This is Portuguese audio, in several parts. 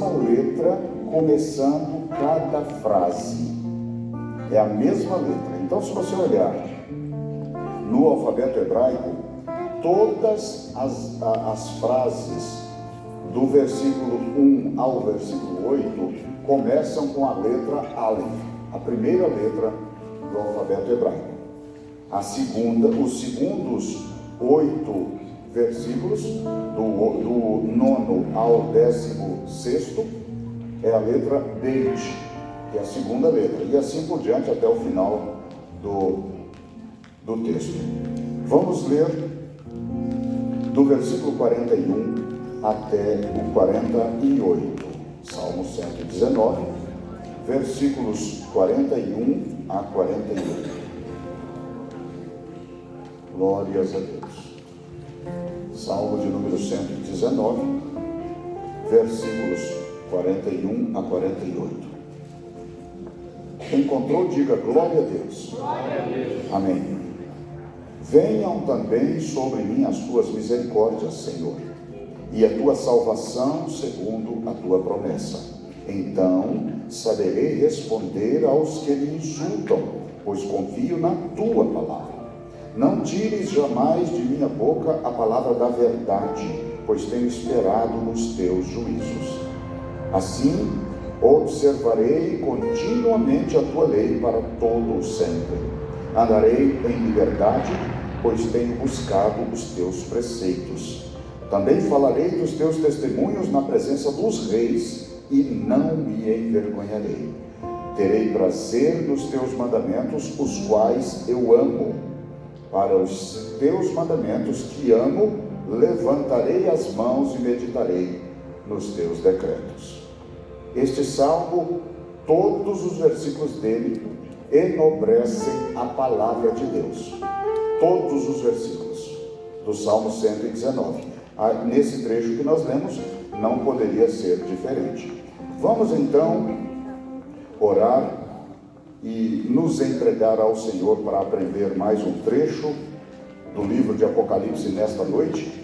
mesma letra começando cada frase. É a mesma letra. Então, se você olhar no alfabeto hebraico, todas as frases do versículo 1 ao versículo 8 começam com a letra Aleph, a primeira letra do alfabeto hebraico. Os segundos 8 versículos, do 9º ao 16º, é a letra Bet, que é a segunda letra, e assim por diante até o final do texto. Vamos ler do versículo 41 até o 48, Salmo 119, versículos 41 a 48. Glórias a Deus. Salmo de número 119, versículos 41 a 48. Quem encontrou, diga glória a Deus. Glória a Deus. Amém. Venham também sobre mim as tuas misericórdias, Senhor, e a tua salvação segundo a tua promessa. Então saberei responder aos que me insultam, pois confio na tua palavra. Não tires jamais de minha boca a palavra da verdade, pois tenho esperado nos teus juízos. Assim, observarei continuamente a tua lei para todo o sempre. Andarei em liberdade, pois tenho buscado os teus preceitos. Também falarei dos teus testemunhos na presença dos reis e não me envergonharei. Terei prazer nos teus mandamentos, os quais eu amo. Para os teus mandamentos que amo, levantarei as mãos e meditarei nos teus decretos. Este salmo, todos os versículos dele enobrecem a palavra de Deus. Todos os versículos do Salmo 119. Nesse trecho que nós lemos, não poderia ser diferente. Vamos então orar e nos entregar ao Senhor para aprender mais um trecho do livro de Apocalipse nesta noite,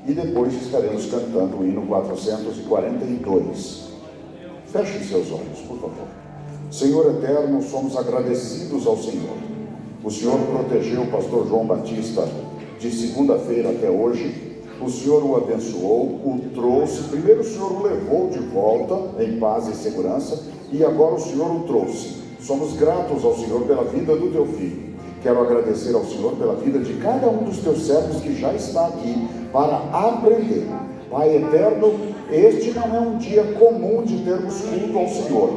e depois estaremos cantando o hino 442. Feche seus olhos, por favor. Senhor eterno, somos agradecidos ao Senhor. O Senhor protegeu o pastor João Batista de segunda-feira até hoje. O Senhor o abençoou, o trouxe. Primeiro o Senhor o levou de volta em paz e segurança, e agora o Senhor o trouxe. Somos gratos ao Senhor pela vida do teu filho. Quero agradecer ao Senhor pela vida de cada um dos teus servos que já está aqui para aprender. Pai eterno, este não é um dia comum de termos culto ao Senhor.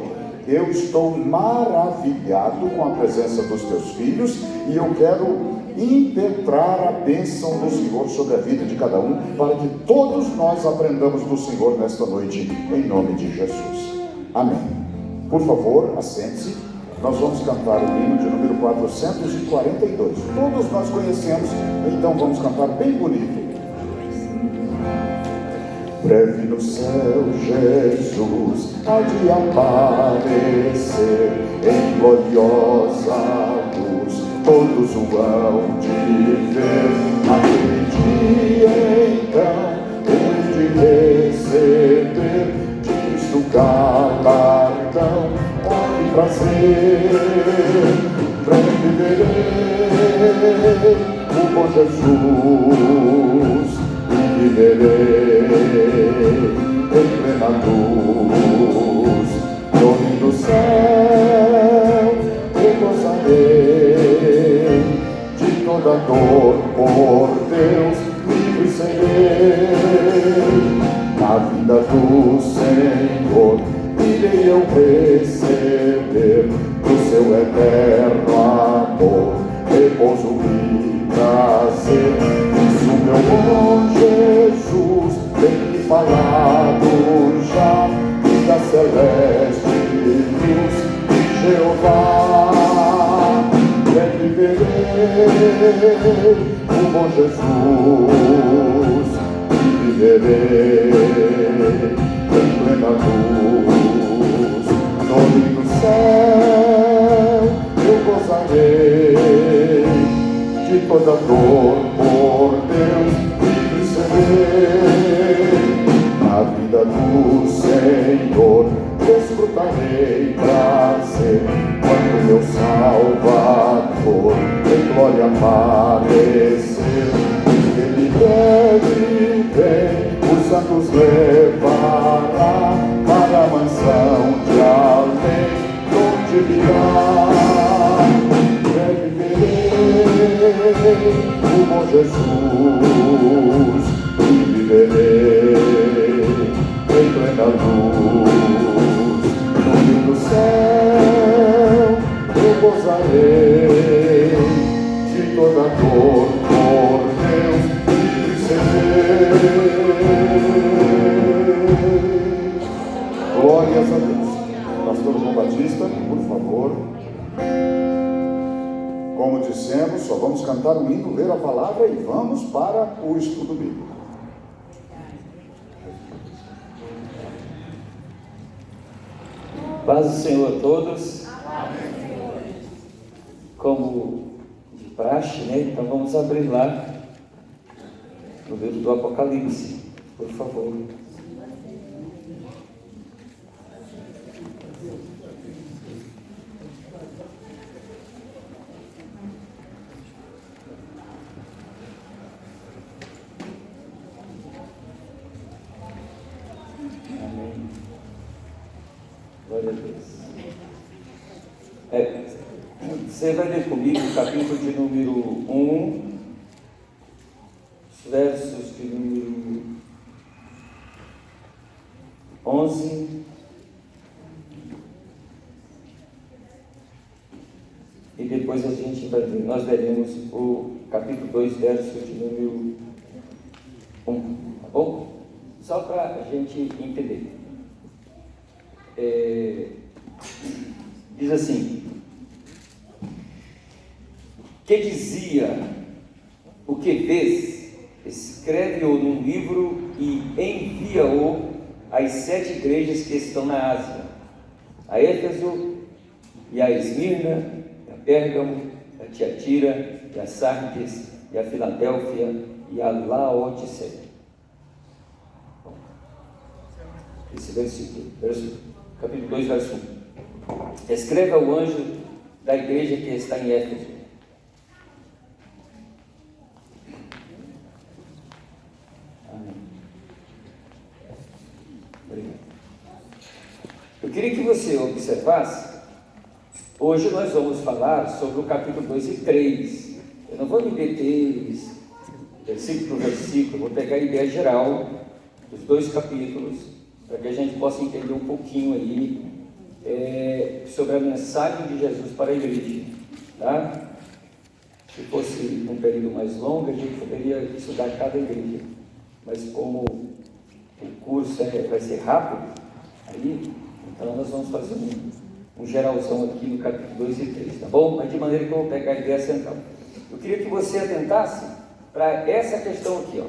Eu estou maravilhado com a presença dos teus filhos e eu quero impetrar a bênção do Senhor sobre a vida de cada um, para que todos nós aprendamos do Senhor nesta noite, em nome de Jesus. Amém. Por favor, assente-se. Nós vamos cantar o hino de número 442. Todos nós conhecemos, então vamos cantar bem bonito. Breve no céu, Jesus há de aparecer em gloriosa luz, todos o hão de ver. Naquele dia, então, hei de receber disto galardão, honra e prazer. Breve verei o bom Jesus e viverei em plena luz. No reino do céu eu gozarei de toda dor, por Deus livre serei. Na vinda do Senhor irei eu receber do seu eterno amor repouso e prazer. Isso meu bom Jesus tem me falado já, da celeste luz de Jeová. Breve verei o bom Jesus e viverei em plena luz. No reino do céu eu gozarei de toda dor, por Deus livre serei. Na vida do Senhor cantarei prazer quando meu Salvador em glória aparecer. Diz que ele deve vem, os santos levará para a mansão de além, onde virá. Breve verei o bom Jesus e viverei em plena luz. No fim do céu eu gozarei de toda dor por Deus livre serei. Glórias a Deus. Pastor João Batista, por favor. Como dissemos, só vamos cantar um hino, ler a palavra e vamos para o estudo bíblico. Paz do Senhor a todos. Como de praxe, né? Então vamos abrir lá no livro do Apocalipse, por favor. Amém. Glória a Deus. Você vai ler comigo o capítulo de número 1, versos de número 11 e depois a gente vai ler, nós leremos o capítulo 2, verso de número 1, tá bom? Só para a gente entender. Diz assim: que dizia, o que vês, escreve-o num livro e envia-o às 7 igrejas que estão na Ásia, a Éfeso, e a Esmirna, e a Pérgamo, a Tiatira, e a Sardes, e a Filadélfia, e a Laodiceia. Esse versículo, capítulo 2, verso 1. Escreva ao anjo da igreja que está em Éfeso. Amém. Obrigado. Eu queria que você observasse. Hoje nós vamos falar sobre o capítulo 2 e 3. Eu não vou me deter versículo por versículo, vou pegar a ideia geral dos 2 capítulos, para que a gente possa entender um pouquinho aí sobre a mensagem de Jesus para a igreja, tá? Se fosse um período mais longo, a gente poderia estudar cada igreja, mas como o curso vai ser rápido, aí, então nós vamos fazer um geralzão aqui no capítulo 2 e 3, tá bom? Mas de maneira que eu vou pegar a ideia central. Eu queria que você atentasse para essa questão aqui, ó.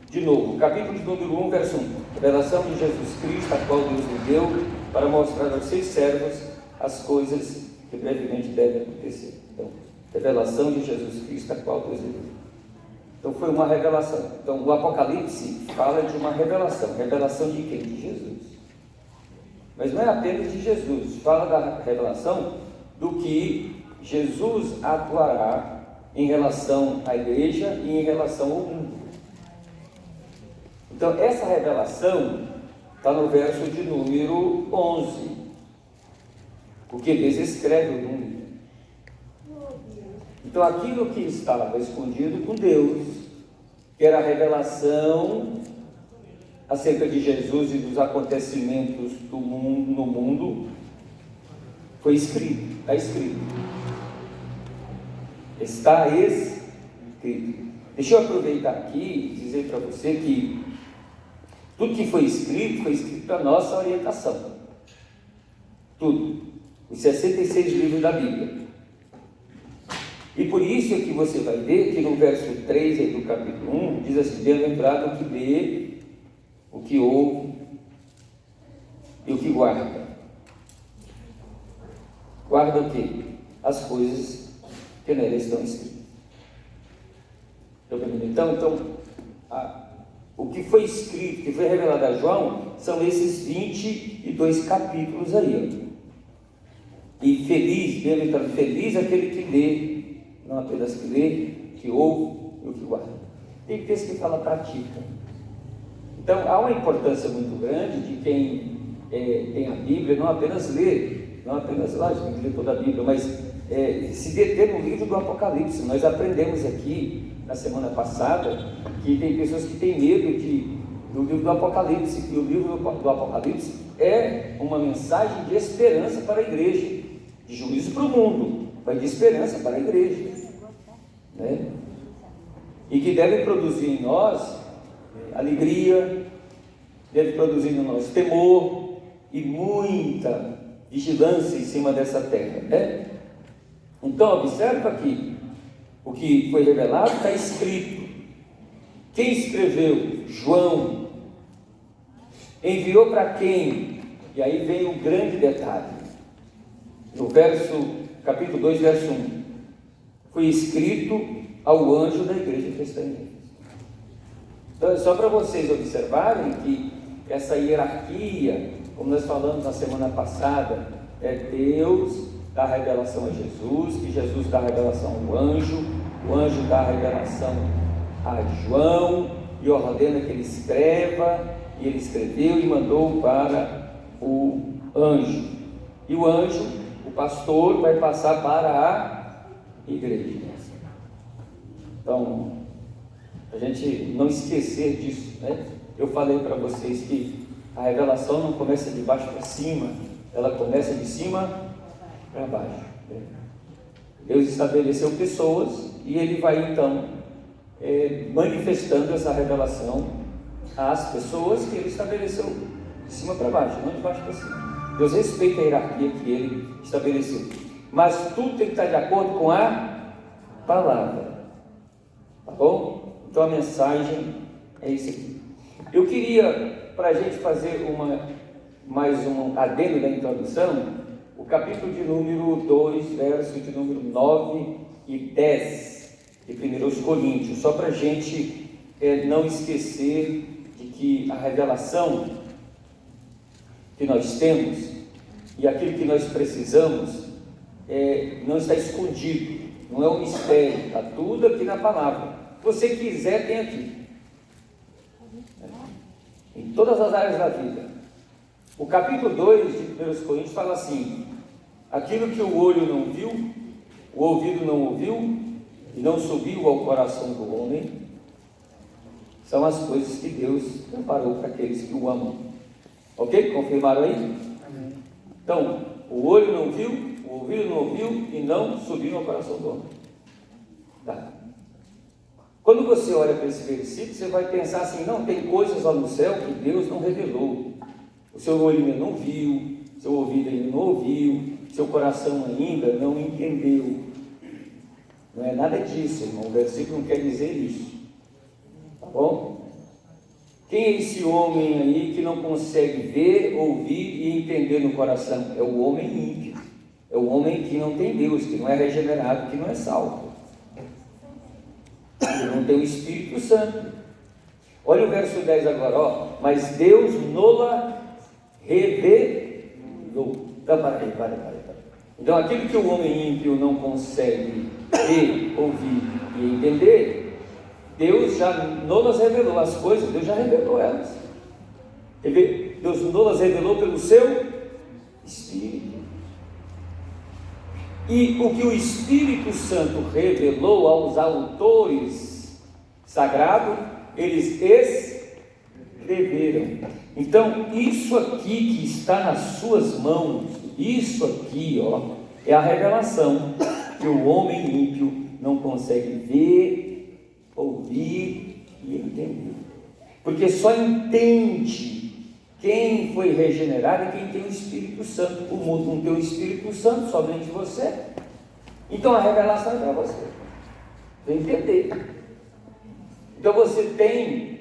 De novo, capítulo de número 1, verso 1. Revelação de Jesus Cristo, a qual Deus lhe deu, para mostrar aos seus servos as coisas que brevemente devem acontecer. Então, revelação de Jesus Cristo, a qual Deus lhe deu. Então, foi uma revelação. Então, o Apocalipse fala de uma revelação. Revelação de quem? De Jesus. Mas não é apenas de Jesus. Fala da revelação do que Jesus atuará em relação à igreja e em relação ao mundo. Então, essa revelação está no verso de número 11. O que Deus escreve o número. Então, aquilo que estava escondido com Deus, que era a revelação acerca de Jesus e dos acontecimentos do mundo, no mundo, foi escrito, está escrito. Está escrito. Deixa eu aproveitar aqui e dizer para você que tudo que foi escrito para nossa orientação. Tudo. Os 66 livros da Bíblia. E por isso é que você vai ver que no verso 3 aí do capítulo 1, diz assim: bem-aventurado o que lê, o que ouve e o que guarda. Guarda o quê? As coisas que nela estão escritas. Então, o que foi escrito, que foi revelado a João, são esses 22 capítulos aí, ó. E feliz, bem-aventurado, feliz aquele que lê, não apenas que lê, que ouve e o que guarda. Tem texto que fala pratica. Então há uma importância muito grande de quem tem a Bíblia, não apenas ler, não apenas lá, a gente tem que ler toda a Bíblia, mas se deter no livro do Apocalipse. Nós aprendemos aqui na semana passada que tem pessoas que têm medo do livro do Apocalipse, e o livro do Apocalipse é uma mensagem de esperança para a igreja, de juízo para o mundo, mas de esperança para a igreja, né? E que deve produzir em nós alegria, deve produzir em nós temor e muita vigilância em cima dessa terra, né? Então observa aqui, o que foi revelado está escrito. Quem escreveu? João. Enviou para quem? E aí vem o grande detalhe. No capítulo 2, verso 1. Foi escrito ao anjo da igreja cristã. Então é só para vocês observarem que essa hierarquia, como nós falamos na semana passada, é Deus dá a revelação a Jesus, que Jesus dá a revelação ao anjo, o anjo dá a revelação a João e ordena que ele escreva, e ele escreveu e mandou para o anjo, e o anjo, o pastor, vai passar para a igreja. Então, a gente não esquecer disso, né? Eu falei para vocês que a revelação não começa de baixo para cima, ela começa de cima para baixo, né? Deus estabeleceu pessoas e ele vai então manifestando essa revelação às pessoas que ele estabeleceu de cima para baixo, não de baixo para cima. Deus respeita a hierarquia que ele estabeleceu, mas tudo tem que estar de acordo com a palavra, tá bom? Então a mensagem é isso aqui. Eu queria, para a gente fazer mais um adendo da introdução, o capítulo de número 2, verso de número 9 e 10 de 1 Coríntios, só para a gente não esquecer de que a revelação que nós temos e aquilo que nós precisamos não está escondido, não é um mistério, está tudo aqui na palavra. Se você quiser, tem aqui, em todas as áreas da vida. O capítulo 2 de 1 Coríntios fala assim: aquilo que o olho não viu, o ouvido não ouviu e não subiu ao coração do homem, são as coisas que Deus preparou para aqueles que o amam. Ok? Confirmaram aí? Amém. Então, o olho não viu, o ouvido não ouviu e não subiu ao coração do homem. Tá. Quando você olha para esse versículo, você vai pensar assim: não, tem coisas lá no céu que Deus não revelou. O seu olho ainda não viu, seu ouvido ainda não ouviu, seu coração ainda não entendeu. Não é nada disso, irmão. O versículo não quer dizer isso. Tá bom? Quem é esse homem aí que não consegue ver, ouvir e entender no coração? É o homem ímpio. É o homem que não tem Deus, que não é regenerado, que não é salvo. Que não tem o Espírito Santo. Olha o verso 10 agora, ó. Mas Deus nola revelou. Então, para aí. Então, aquilo que o homem ímpio não consegue ver, ouvir e entender, Deus já nolas revelou as coisas, Deus já revelou elas. Quer ver? Deus nolas revelou pelo seu Espírito. E o que o Espírito Santo revelou aos autores sagrados, eles escreveram. Então, isso aqui que está nas suas mãos, isso aqui, ó, é a revelação que o homem ímpio não consegue ver, ouvir e entender. Porque só entende quem foi regenerado e quem tem o Espírito Santo. O mundo não tem o Espírito Santo, somente você. Então a revelação é para você. Vai entender. Então você tem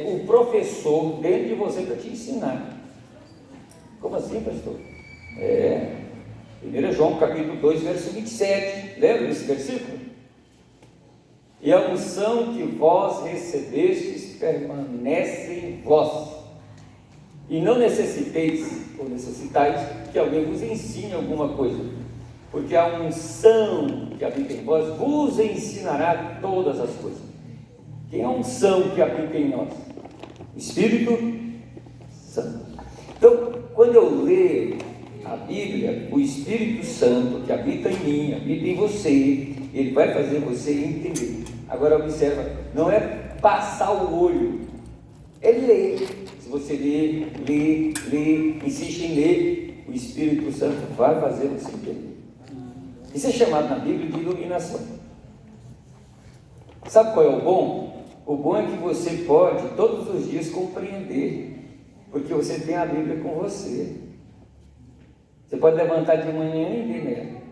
o professor dentro de você para te ensinar. Como assim, pastor? 1 João capítulo 2, verso 27. Lembra desse versículo? E a unção que vós recebestes permanece em vós, E não necessitais que alguém vos ensine alguma coisa, porque a unção que habita em vós vos ensinará todas as coisas. Quem é a unção que habita em nós? O Espírito Santo. Então, quando eu ler a Bíblia, o Espírito Santo que habita em mim, habita em você, ele vai fazer você entender. Agora observa, não é passar o olho, é ler. Se você ler, insiste em ler, o Espírito Santo vai fazer você entender. Isso é chamado na Bíblia de iluminação. Sabe qual é o bom? O bom é que você pode todos os dias compreender, porque você tem a Bíblia com você. Você pode levantar de manhã e ler nela.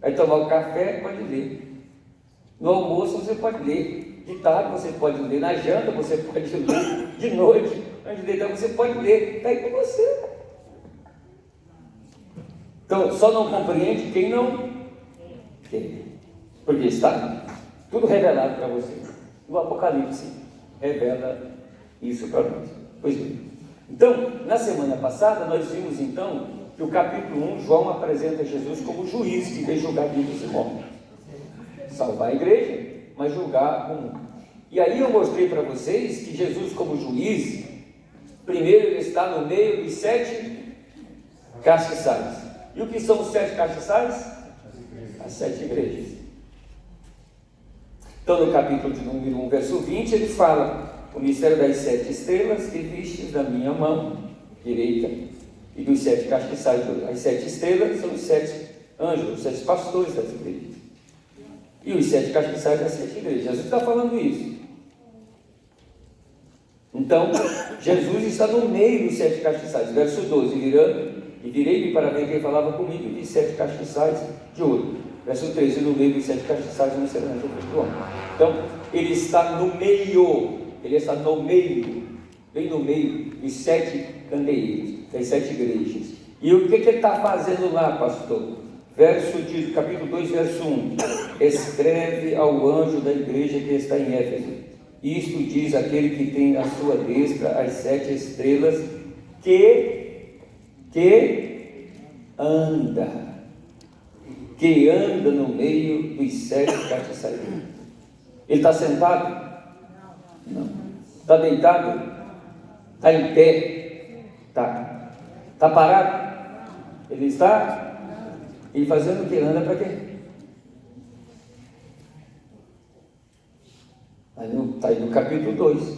Vai tomar o café, pode ler. No almoço você pode ler. De tarde você pode ler. Na janta você pode ler. De noite, antes de deitar, você pode ler. Está aí com você. Então, só não compreende quem não quer. Porque está tudo revelado para você. O Apocalipse revela isso para nós. Pois bem. Então, na semana passada, nós vimos então que o capítulo 1, João apresenta Jesus como juiz que veio julgar vivos e mortos. Salvar a igreja, mas julgar o mundo. E aí eu mostrei para vocês que Jesus como juiz, primeiro ele está no meio dos 7 castiçais. E o que são os 7 castiçais? As 7 igrejas. Então no capítulo de número 1, verso 20, ele fala: o mistério das 7 estrelas que vistes da minha mão direita, e dos 7 castiçais. As 7 estrelas são os 7 anjos, os 7 pastores das igrejas. E os 7 castiçais das 7 igrejas. Jesus está falando isso. Então, Jesus está no meio dos 7 castiçais. Verso 12: virei-me para ver quem falava comigo, e vi 7 castiçais de ouro. Verso 13: no meio dos 7 castiçais não será do homem. Então, ele está no meio. Ele está no meio, bem no meio dos 7 candeeiros, das 7 igrejas. E o que ele está fazendo lá, pastor? Capítulo 2, verso 1: escreve ao anjo da igreja que está em Éfeso: isto diz aquele que tem à sua destra as 7 estrelas, que anda no meio dos 7 castiçais. Ele está sentado? Não. Está deitado? Está em pé? Está. Está parado? Ele está? E fazendo o que? Anda para quê? Está aí no capítulo 2,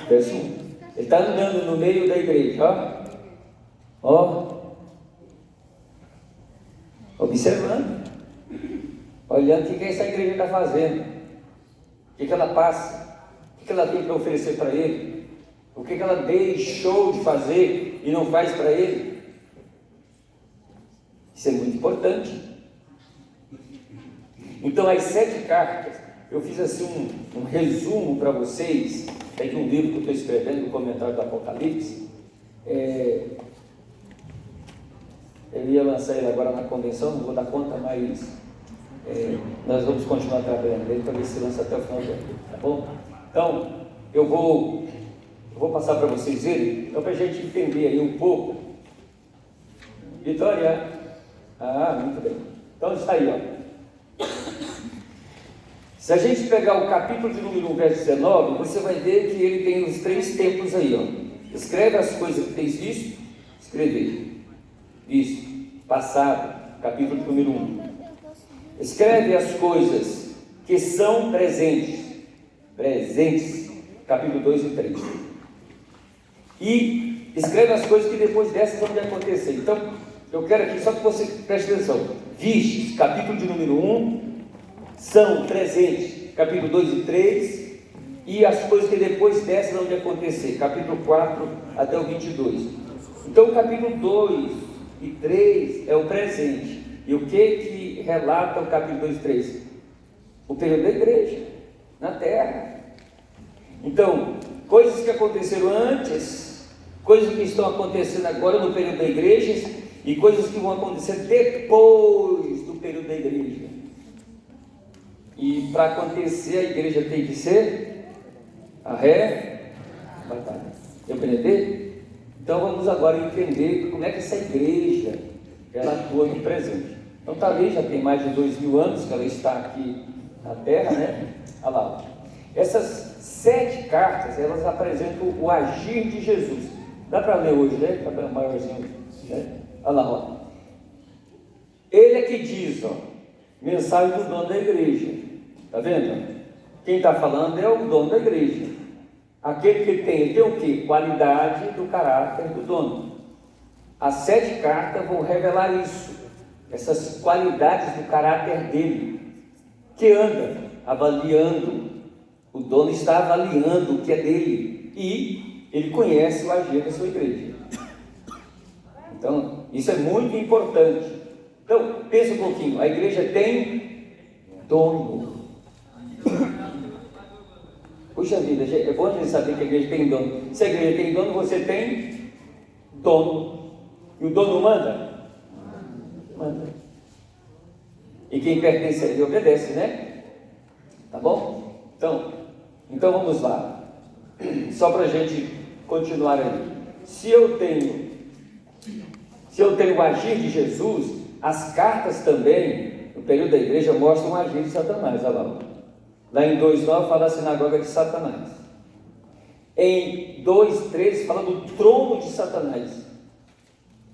verso 1. Ele está andando no meio da igreja, observando, olhando o que essa igreja está fazendo, o que ela passa, o que ela tem para oferecer para ele, o que ela deixou de fazer e não faz para ele. Isso é muito importante. Então, as 7 cartas, eu fiz assim um resumo para vocês, de um livro que eu estou escrevendo, no comentário do Apocalipse. Eu ia lançar ele agora na convenção, não vou dar conta, mas nós vamos continuar trabalhando nele para ver se lança até o final do ano, tá bom? Então, eu vou passar para vocês ele, então para a gente entender aí um pouco. Vitória. Muito bem. Então está aí, Se a gente pegar o capítulo de número 1, verso 19, você vai ver que ele tem os 3 tempos aí, Escreve as coisas que tens visto, escrever. Visto, passado, capítulo de número 1. Escreve as coisas que são presentes, capítulo 2 e 3. E escreve as coisas que depois dessas vão acontecer. Então, eu quero aqui só que você preste atenção. Vistes, capítulo de número 1, são presentes, capítulo 2 e 3, e as coisas que depois dessas vão acontecer, capítulo 4 até o 22. Então, o capítulo 2 e 3 é o presente. E o que relata o capítulo 2 e 3? O período da igreja, na terra. Então, coisas que aconteceram antes, coisas que estão acontecendo agora no período da igreja, e coisas que vão acontecer depois do período da igreja. E para acontecer, a igreja tem que ser arrebatada. Deu para entender? Então vamos agora entender como é que essa igreja ela atua no presente. Então talvez já tem mais de 2000 anos que ela está aqui na Terra, né? Olha lá. Essas 7 cartas, elas apresentam o agir de Jesus. Dá para ler hoje, né? Está maiorzinho, né? Olha lá, ó. Ele é que diz, ó, mensagem do dono da igreja. Está vendo? Quem está falando é o dono da igreja. Aquele que tem o quê? Qualidade do caráter do dono. As 7 cartas vão revelar isso, essas qualidades do caráter dele, que anda avaliando, o dono está avaliando o que é dele, e ele conhece o agir da sua igreja. Então, isso é muito importante. Então, pensa um pouquinho, a igreja tem dono. Puxa vida, é bom a gente saber que a igreja tem dono. Se a igreja tem dono, você tem dono. E o dono manda? Manda. E quem pertence a ele obedece, né? Tá bom? Então vamos lá. Só para a gente continuar aí. Se eu tenho o agir de Jesus, as cartas também, no período da igreja, mostram o agir de Satanás. Olha lá. Lá em 2,9 fala da sinagoga de Satanás. Em 2,13 fala do trono de Satanás.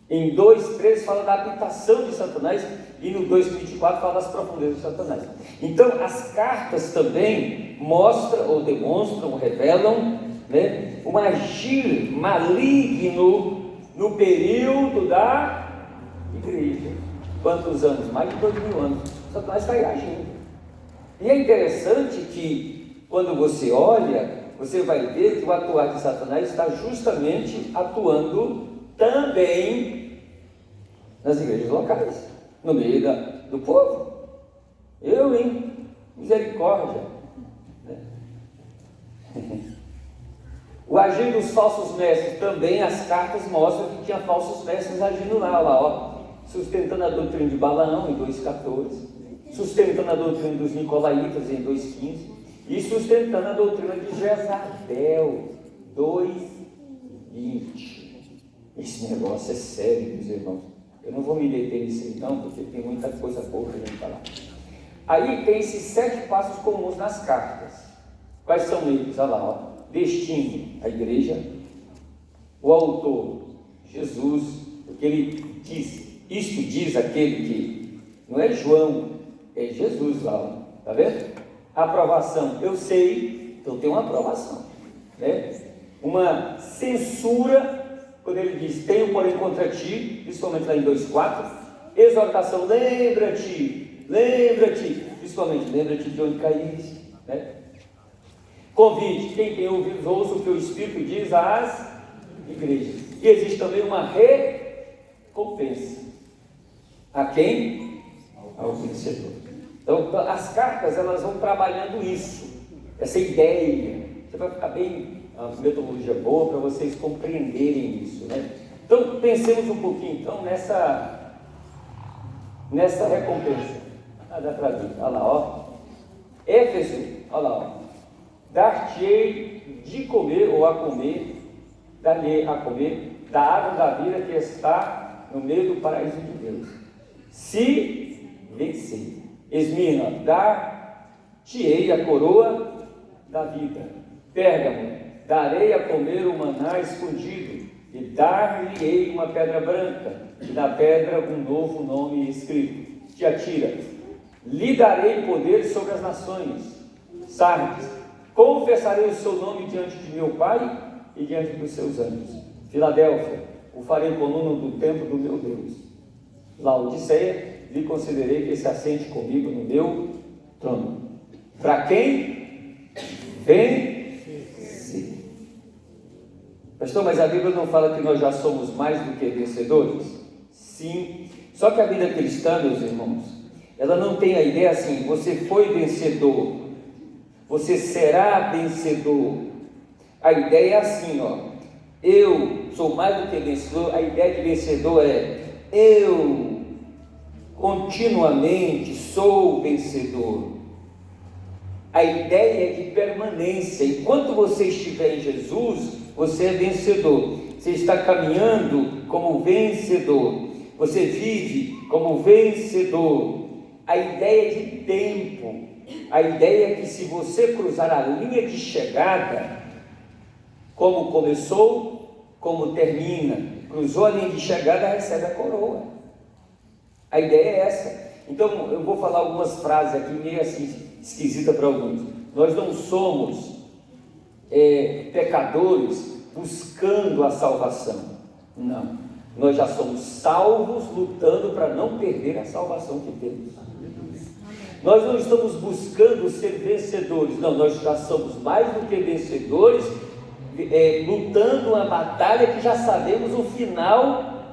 Em 2,13 fala da habitação de Satanás. E no 2,24 fala das profundezas de Satanás. Então as cartas também mostram, ou demonstram, ou revelam, né, um agir maligno no período da igreja. Quantos anos? Mais de 2000 anos. Satanás está aí agindo. E é interessante que, quando você olha, você vai ver que o atuar de Satanás está justamente atuando também nas igrejas locais, no meio do povo. Misericórdia. O agir dos falsos mestres também, as cartas mostram que tinha falsos mestres agindo lá, ó, sustentando a doutrina de Balaão em 2,14. Sustentando a doutrina dos Nicolaitas em 2,15 e sustentando a doutrina de Jezabel 2,20. Esse negócio é sério, meus irmãos. Eu não vou me deter nisso aí não, porque tem muita coisa boa para a gente falar. Aí tem esses 7 passos comuns nas cartas. Quais são eles? Olha lá, ó. Destino, a igreja. O autor, Jesus, porque ele diz, isto diz aquele que, não é João, é Jesus lá, está vendo? Aprovação, eu sei, então tem uma aprovação, né? Uma censura, quando ele diz, tenho porém contra ti, principalmente lá em 2,4, exortação, lembra-te, principalmente, lembra-te de onde caíste, né? Convite, quem tem ouvidos ouça o que o Espírito diz às igrejas. E existe também uma recompensa. A quem? Ao vencedor. Então, as cartas, elas vão trabalhando isso, essa ideia. Você vai ficar bem, uma metodologia boa para vocês compreenderem isso, né? Então, pensemos um pouquinho, então, nessa recompensa. Dá para ver, olha lá, ó. Éfeso, olha lá, ó. Dar-te-ei de comer, ou a comer, dar-lhe a comer, da água da vida que está no meio do paraíso de Deus. Se vencer. Esmirna, dar-te-ei a coroa da vida. Pérgamo, darei a comer o maná escondido, e dar-lhe-ei uma pedra branca, e na pedra um novo nome escrito. Tiatira, lhe darei poder sobre as nações. Sardes, confessarei o seu nome diante de meu Pai e diante dos seus anjos. Filadélfia, o farei coluna do templo do meu Deus. Laodiceia, lhe considerei que se assente comigo no meu trono. Para quem? Vencer. Pastor, mas a Bíblia não fala que nós já somos mais do que vencedores? Sim. Só que a vida cristã, meus irmãos, ela não tem a ideia assim, você foi vencedor, você será vencedor. A ideia é assim, ó, eu sou mais do que vencedor. A ideia de vencedor é, eu continuamente sou vencedor. A ideia é de permanência. Enquanto você estiver em Jesus, você é vencedor. Você está caminhando como vencedor. Você vive como vencedor. A ideia de tempo, a ideia é que se você cruzar a linha de chegada, como começou, como termina, cruzou a linha de chegada, recebe a coroa. A ideia é essa. Então eu vou falar algumas frases aqui meio assim esquisita para alguns. Nós não somos pecadores buscando a salvação. Não. Nós já somos salvos lutando para não perder a salvação que temos. Nós não estamos buscando ser vencedores. Não, nós já somos mais do que vencedores, lutando uma batalha que já sabemos o final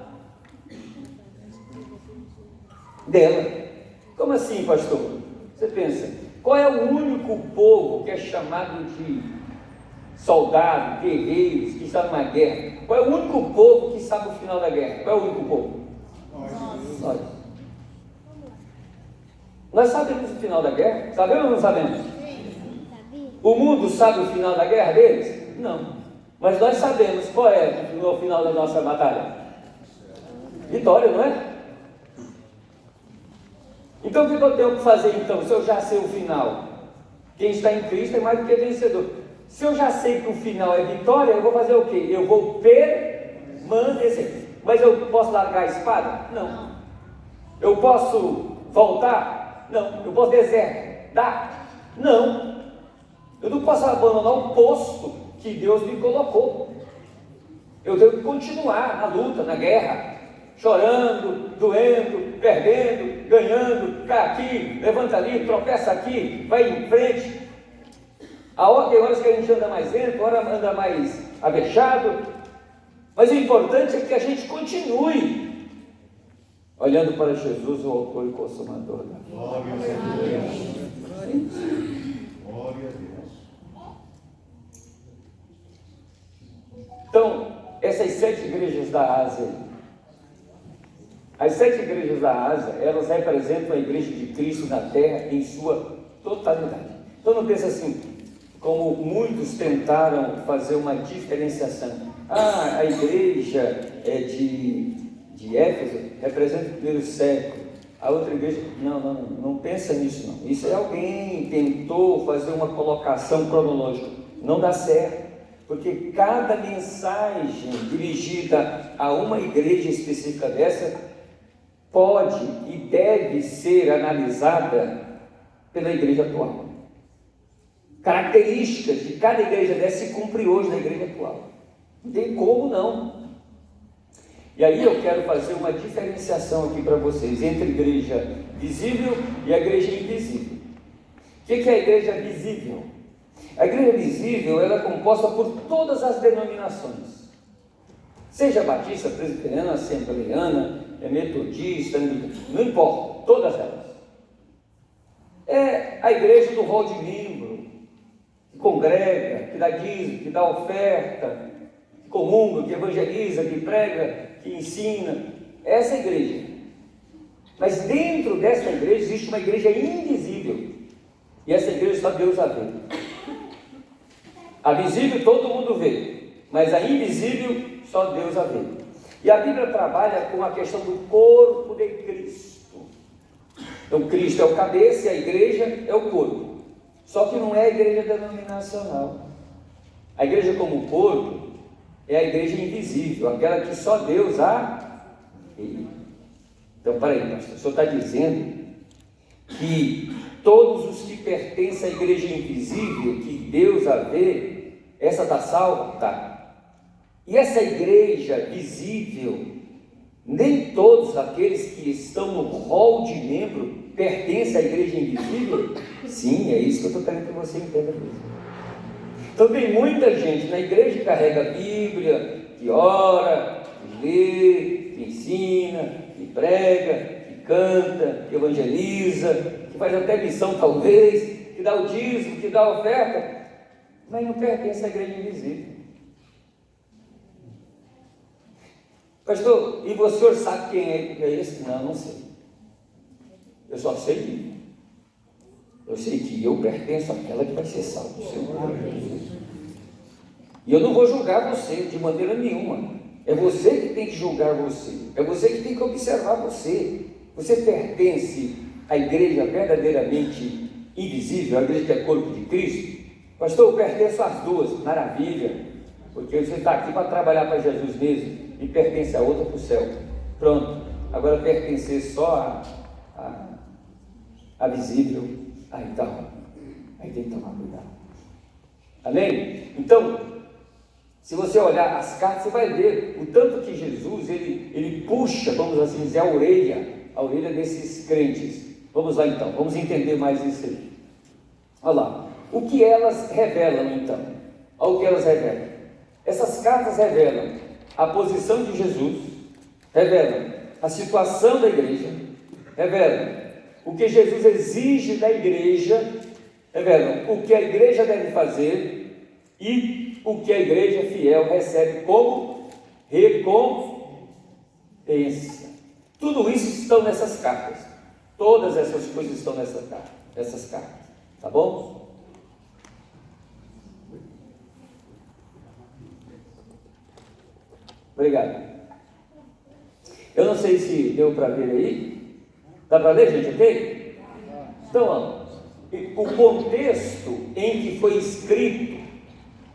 dela. Como assim, pastor? Você pensa, qual é o único povo que é chamado de soldado, guerreiros, que está numa guerra? Qual é o único povo que sabe o final da guerra? Qual é o único povo? Nós. Nós sabemos o final da guerra? Sabemos ou não sabemos? O mundo sabe o final da guerra deles? Não. Mas nós sabemos qual é o final da nossa batalha. Vitória, não é? Então o que eu tenho que fazer então, se eu já sei o final? Quem está em Cristo é mais do que vencedor. Se eu já sei que o final é vitória, eu vou fazer o quê? Eu vou permanecer. Mas eu posso largar a espada? Não. Eu posso voltar? Não. Eu posso desertar? Não. Eu não posso abandonar o posto que Deus me colocou. Eu tenho que continuar na luta, na guerra, chorando, doendo, perdendo, ganhando, cai aqui, levanta ali, tropeça aqui, vai em frente. Tem horas que a gente anda mais lento, hora anda mais avexado, mas o importante é que a gente continue olhando para Jesus, o autor e consumador da fé. Glória a Deus. Glória a Deus. Então, essas 7 igrejas da Ásia, as 7 igrejas da Ásia, elas representam a igreja de Cristo na terra em sua totalidade. Então não pensa assim, como muitos tentaram fazer uma diferenciação. A igreja de Éfeso representa o primeiro século, a outra igreja... Não pensa nisso não. Isso é alguém tentou fazer uma colocação cronológica. Não dá certo. Porque cada mensagem dirigida a uma igreja específica dessa pode e deve ser analisada pela igreja atual. Características de cada igreja dessa se cumprem hoje na igreja atual. Não tem como não. E aí eu quero fazer uma diferenciação aqui para vocês entre a igreja visível e a igreja invisível. O que é a igreja visível? A igreja visível ela é composta por todas as denominações, seja batista, presbiteriana, assembleiana, metodista, não importa, todas elas. É a igreja do rol de membro, que congrega, que dá dízimo, que dá oferta, que comunga, que evangeliza, que prega, que ensina. Essa é a igreja. Mas dentro dessa igreja existe uma igreja invisível, e essa igreja só Deus a vê. A visível todo mundo vê, mas a invisível só Deus a vê. E a Bíblia trabalha com a questão do corpo de Cristo. Então Cristo é o cabeça e a igreja é o corpo. Só que não é a igreja denominacional. A igreja como corpo é a igreja invisível, aquela que só Deus a vê. Então, peraí, pastor, o senhor está dizendo que todos os que pertencem à igreja invisível, que Deus a vê, essa está salva? Tá. E essa igreja visível, nem todos aqueles que estão no rol de membro pertencem à igreja invisível? Sim, é isso que eu estou querendo que você entenda. Então tem muita gente na igreja que carrega a Bíblia, que ora, que lê, que ensina, que prega, que canta, que evangeliza, que faz até missão talvez, que dá o dízimo, que dá a oferta, mas não pertence à igreja invisível. Pastor, e você sabe quem é esse? Não sei. Eu só sei que eu sei que eu pertenço àquela que vai ser salva. E eu não vou julgar você de maneira nenhuma. É você que tem que julgar você. É você que tem que observar você. Você pertence à igreja verdadeiramente invisível, a igreja que é corpo de Cristo? Pastor, eu pertenço às duas. Maravilha, porque você está aqui para trabalhar para Jesus mesmo e pertence a outra para o céu. Pronto. Agora pertencer só a visível, aí tem que tomar cuidado. Amém? Então, se você olhar as cartas, você vai ver o tanto que Jesus, ele puxa, vamos assim dizer, a orelha desses crentes. Vamos lá então, vamos entender mais isso aí. Olha lá, o que elas revelam então? Olha o que elas revelam. Essas cartas revelam a posição de Jesus, revelam a situação da igreja, revelam o que Jesus exige da igreja, revelam o que a igreja deve fazer e o que a igreja fiel recebe como recompensa. Tudo isso estão nessas cartas. Todas essas coisas estão nessas cartas. Tá bom? Obrigado. Eu não sei se deu para ver aí. Dá para ler, gente, ok? Então, ó, o contexto em que foi escrito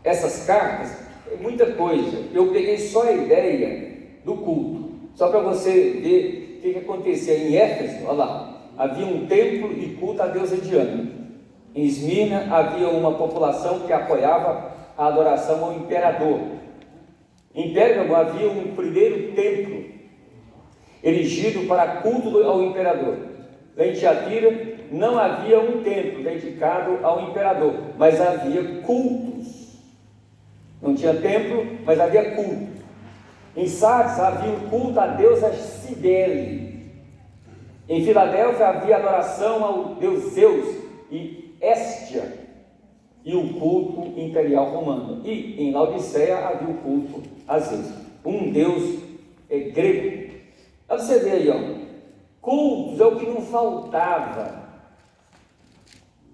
essas cartas é muita coisa. Eu peguei só a ideia do culto, só para você ver o que acontecia em Éfeso. Olha lá, havia um templo e culto à deusa Diana. Em Esmirna havia uma população que apoiava a adoração ao imperador. Em Pérgamo havia um primeiro templo erigido para culto ao imperador. Lá em Tiatira não havia um templo dedicado ao imperador, mas havia cultos. Não tinha templo, mas havia culto. Em Sardes havia um culto à deusa Cibele. Em Filadélfia havia adoração ao deus Zeus e Héstia e o culto imperial romano. E em Laodiceia havia o culto a Zeus, um deus grego. Para você ver aí, ó, cultos é o que não faltava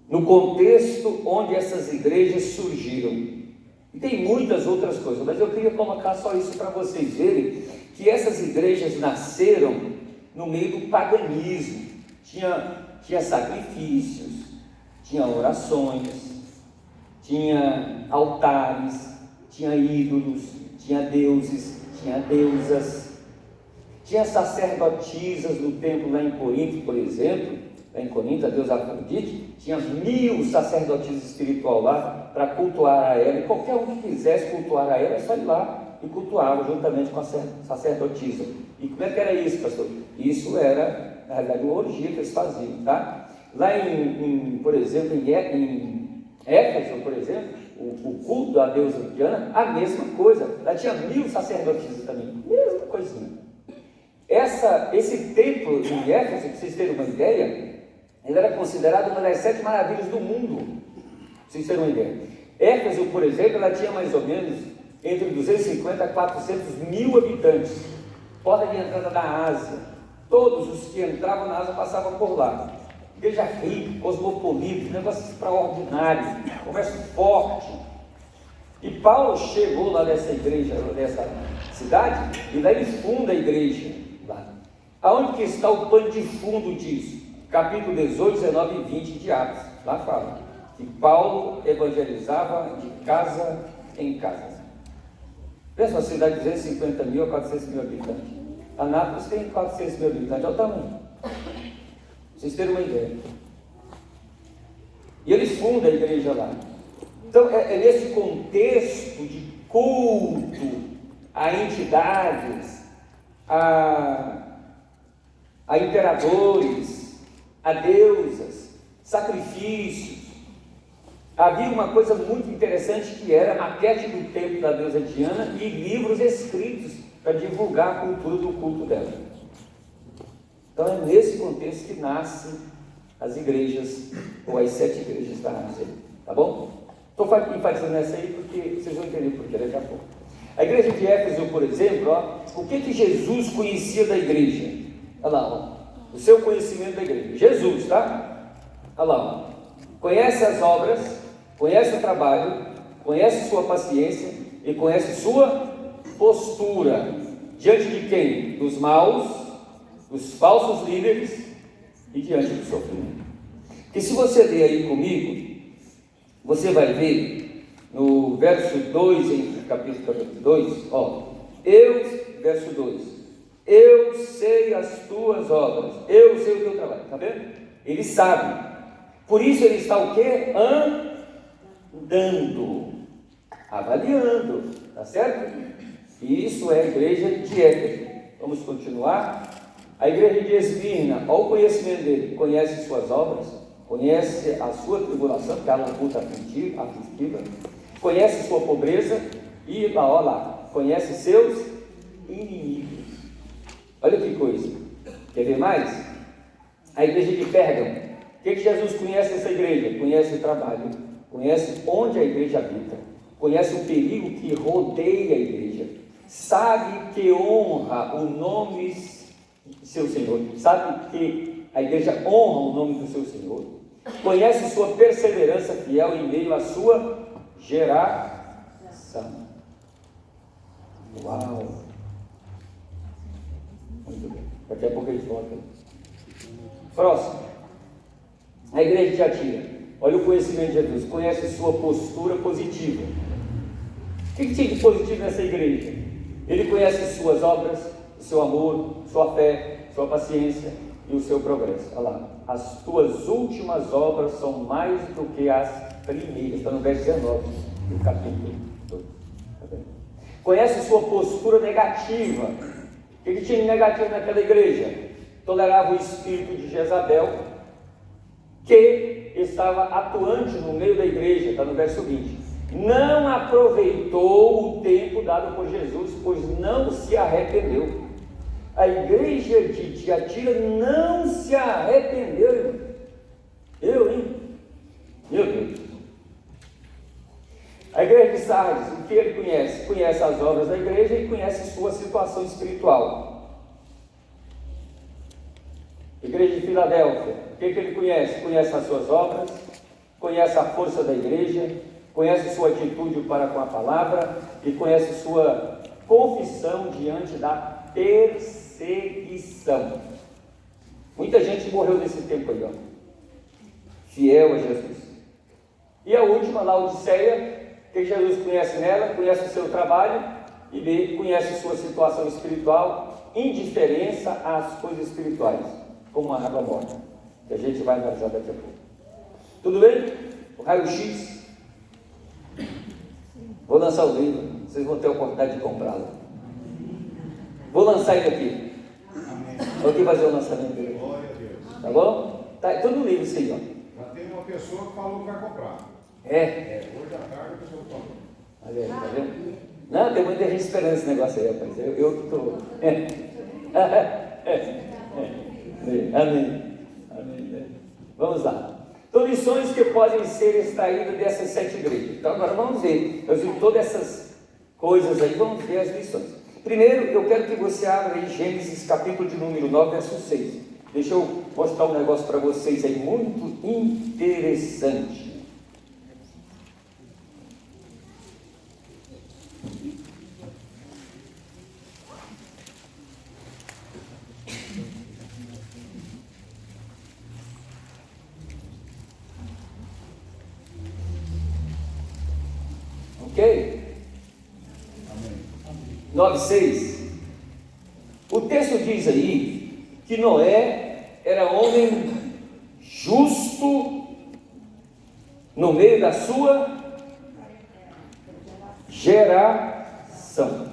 no contexto onde essas igrejas surgiram. E tem muitas outras coisas, mas eu queria colocar só isso para vocês verem que essas igrejas nasceram no meio do paganismo. Tinha sacrifícios, tinha orações, tinha altares, tinha ídolos, tinha deuses, tinha deusas. Tinha sacerdotisas no templo lá em Corinto, por exemplo. Lá em Corinto, a deusa Afrodite, tinha 1000 sacerdotisas espiritual lá para cultuar a ela. E qualquer um que quisesse cultuar a ela, é só ir lá e cultuava juntamente com a sacerdotisa. E como é que era isso, pastor? Isso era, na realidade, uma orgia que eles faziam, tá? Lá por exemplo, em Éfeso, por exemplo, o culto da deusa Diana, a mesma coisa. Lá tinha 1000 sacerdotisas também, mesma coisinha. Esse templo em Éfeso, para vocês terem uma ideia, ele era considerado uma das 7 maravilhas do mundo, para vocês terem uma ideia. Éfeso, por exemplo, ela tinha mais ou menos entre 250 a 400 mil habitantes, porta de entrada da Ásia. Todos os que entravam na Ásia passavam por lá. Igreja rica, cosmopolita, negócio extraordinário, comércio forte. E Paulo chegou lá nessa igreja, nessa cidade, e lá ele funda a igreja. Lá. Aonde que está o pano de fundo disso? Capítulo 18, 19 e 20 de Atos. Lá fala que Paulo evangelizava de casa em casa. Pensa uma cidade de 250 mil a 400 mil habitantes. Anápolis tem 400 mil habitantes, olha o tamanho. Vocês terem uma ideia. E ele funda a igreja lá. Então é nesse contexto de culto a entidades, a imperadores, a deusas, sacrifícios. Havia uma coisa muito interessante que era a maquete do templo da deusa Diana e livros escritos para divulgar a cultura do culto dela. Então é nesse contexto que nascem as igrejas, ou as 7 igrejas da Ásia, tá bom? Estou enfatizando essa aí porque vocês vão entender por que daqui a pouco. A igreja de Éfeso, por exemplo, ó, o que Jesus conhecia da igreja? Olha lá, ó, o seu conhecimento da igreja. Jesus, tá? Olha lá, ó, conhece as obras, conhece o trabalho, conhece sua paciência e conhece sua postura diante de quem? Dos maus, dos falsos líderes e diante do sofrimento. Porque se você ler aí comigo, você vai ver no verso 2, em capítulo 2, verso 2, eu sei as tuas obras, eu sei o teu trabalho, está vendo? Ele sabe, por isso ele está o quê? Andando, avaliando, tá certo? E isso é a igreja de Éfeso. Vamos continuar. A igreja de Esmirna, olha o conhecimento dele, conhece suas obras, conhece a sua tribulação, que é uma luta aflitiva, conhece sua pobreza e olha lá, conhece seus inimigos. Olha que coisa. Quer ver mais? A igreja de Pérgamo. O que Jesus conhece essa igreja? Conhece o trabalho, conhece onde a igreja habita, conhece o perigo que rodeia a igreja, sabe que honra o nome de seu Senhor, sabe que a igreja honra o nome do seu Senhor, conhece sua perseverança fiel em meio à sua geração. Uau! Muito bem, daqui a pouco a gente volta. Próximo, a igreja de Tiatira. Olha o conhecimento de Jesus, conhece sua postura positiva. O que tinha de positivo nessa igreja? Ele conhece suas obras, o seu amor, sua fé, sua paciência e o seu progresso. Olha lá, as tuas últimas obras são mais do que as primeiras. Está no verso 19 do capítulo 2. Tá, conhece sua postura negativa. O que tinha de negativo naquela igreja? Tolerava o espírito de Jezabel, que estava atuante no meio da igreja. Está no verso 20. Não aproveitou o tempo dado por Jesus, pois não se arrependeu. A igreja de Tiatira não se arrependeu, irmão. Meu Deus. A igreja de Sardes, o que ele conhece? Conhece as obras da igreja e conhece sua situação espiritual. Igreja de Filadélfia, o que ele conhece? Conhece as suas obras, conhece a força da igreja, conhece sua atitude para com a palavra e conhece sua confissão diante da perseguição. Muita gente morreu nesse tempo aí, fiel a Jesus. E a última, Laodiceia, que Jesus conhece nela, conhece o seu trabalho e B, conhece sua situação espiritual, indiferença às coisas espirituais, como a água morta, que a gente vai analisar daqui a pouco. Tudo bem? O raio-x. Vou lançar o livro, vocês vão ter a oportunidade de comprá-lo. Vou lançar ele aqui. Vou aqui fazer o lançamento dele. Glória a Deus. Tá bom? Tá tudo livro isso aí, ó. Já tem uma pessoa que falou que vai comprar. Hoje à tarde a pessoa falou. Olha aí, tá vendo? Não, tem muita gente esperando esse negócio aí, rapaz. Eu que estou. Amém. Vamos lá. Então, lições que podem ser extraídas dessas 7 igrejas. Então, agora vamos ver. Eu vi todas essas coisas aí, vamos ver as lições. Primeiro, eu quero que você abra aí Gênesis, capítulo de número 9, verso 6. Deixa eu mostrar um negócio para vocês aí, muito interessante. Ok? 9:6. O texto diz aí que Noé era homem justo no meio da sua geração.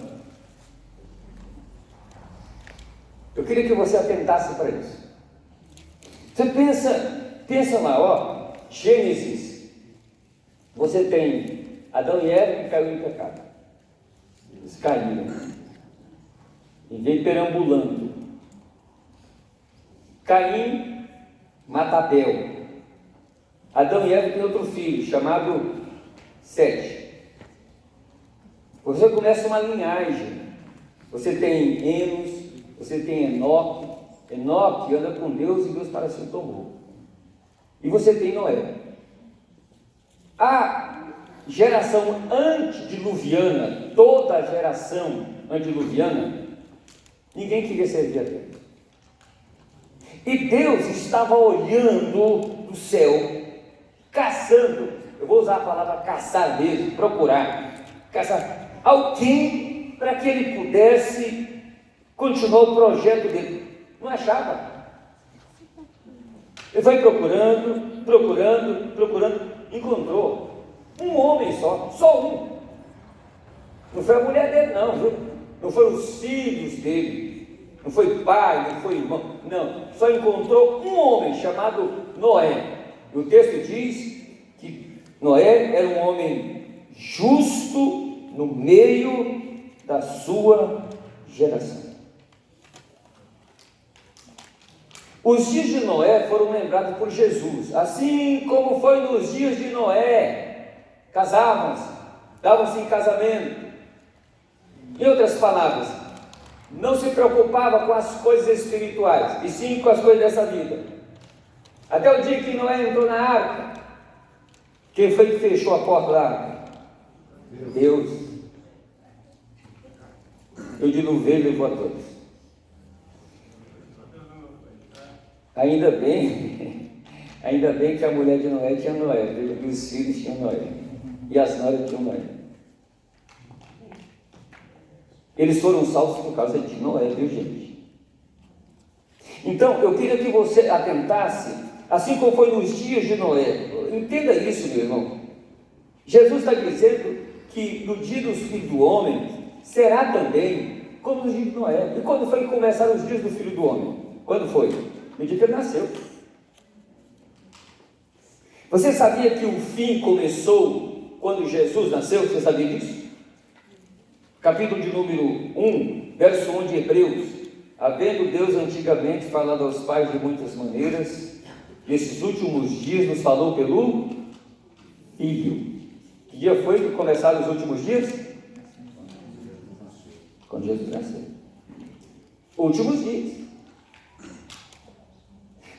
Eu queria que você atentasse para isso. Você pensa lá, ó, Gênesis. Você tem Adão e Eva que caiu em pecado. Eles caíram. E veio perambulando. Caim mata Abel. Adão e Eva têm outro filho, chamado Sete. Você começa uma linhagem. Você tem Enos, você tem Enoque. Enoque anda com Deus e Deus para si o tomou. E você tem Noé. A geração antediluviana, toda a geração antediluviana, ninguém queria servir a Deus. E Deus estava olhando do céu, caçando, eu vou usar a palavra caçar mesmo, procurar, caçar alguém para que ele pudesse continuar o projeto dele. Não achava. Ele foi procurando, encontrou um homem só um. Não foi a mulher dele não, viu? Não foram os filhos dele, não foi pai, não foi irmão, não, só encontrou um homem chamado Noé. E o texto diz que Noé era um homem justo no meio da sua geração. Os dias de Noé foram lembrados por Jesus, assim como foi nos dias de Noé. Casavam-se, davam-se em casamento. Em outras palavras, não se preocupava com as coisas espirituais, e sim com as coisas dessa vida. Até o dia que Noé entrou na arca. Quem foi que fechou a porta da arca? Deus. Eu diluvei levou a todos. Ainda bem que a mulher de Noé tinha Noé, e os filhos tinham Noé, e as noras tinham Noé. Eles foram salvos por causa de Noé, viu gente? Então, eu queria que você atentasse, assim como foi nos dias de Noé. Entenda isso, meu irmão. Jesus está dizendo que no dia dos filhos do homem, será também como nos dias de Noé. E quando foi que começaram os dias do filho do homem? Quando foi? No dia que ele nasceu. Você sabia que o fim começou quando Jesus nasceu? Você sabia disso? Capítulo de número 1, verso 1 de Hebreus. Havendo Deus antigamente falado aos pais de muitas maneiras, nesses últimos dias nos falou pelo Filho. Que dia foi que começaram os últimos dias? Quando Jesus nasceu. Últimos dias.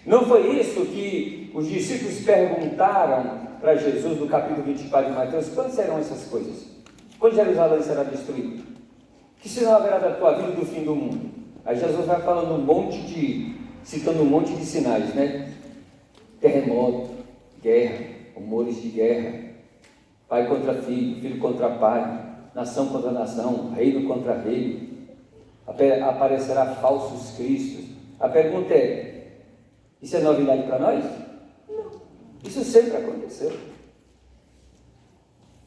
Não foi isso que os discípulos perguntaram para Jesus no capítulo 24 de Mateus? Quando serão essas coisas? Quando Jerusalém será destruída? Que sinal haverá da tua vida do fim do mundo? Aí Jesus vai falando citando um monte de sinais, né? Terremoto, guerra, rumores de guerra, pai contra filho, filho contra pai, nação contra nação, reino contra reino, aparecerá falsos cristos. A pergunta é, isso é novidade para nós? Não, isso sempre aconteceu.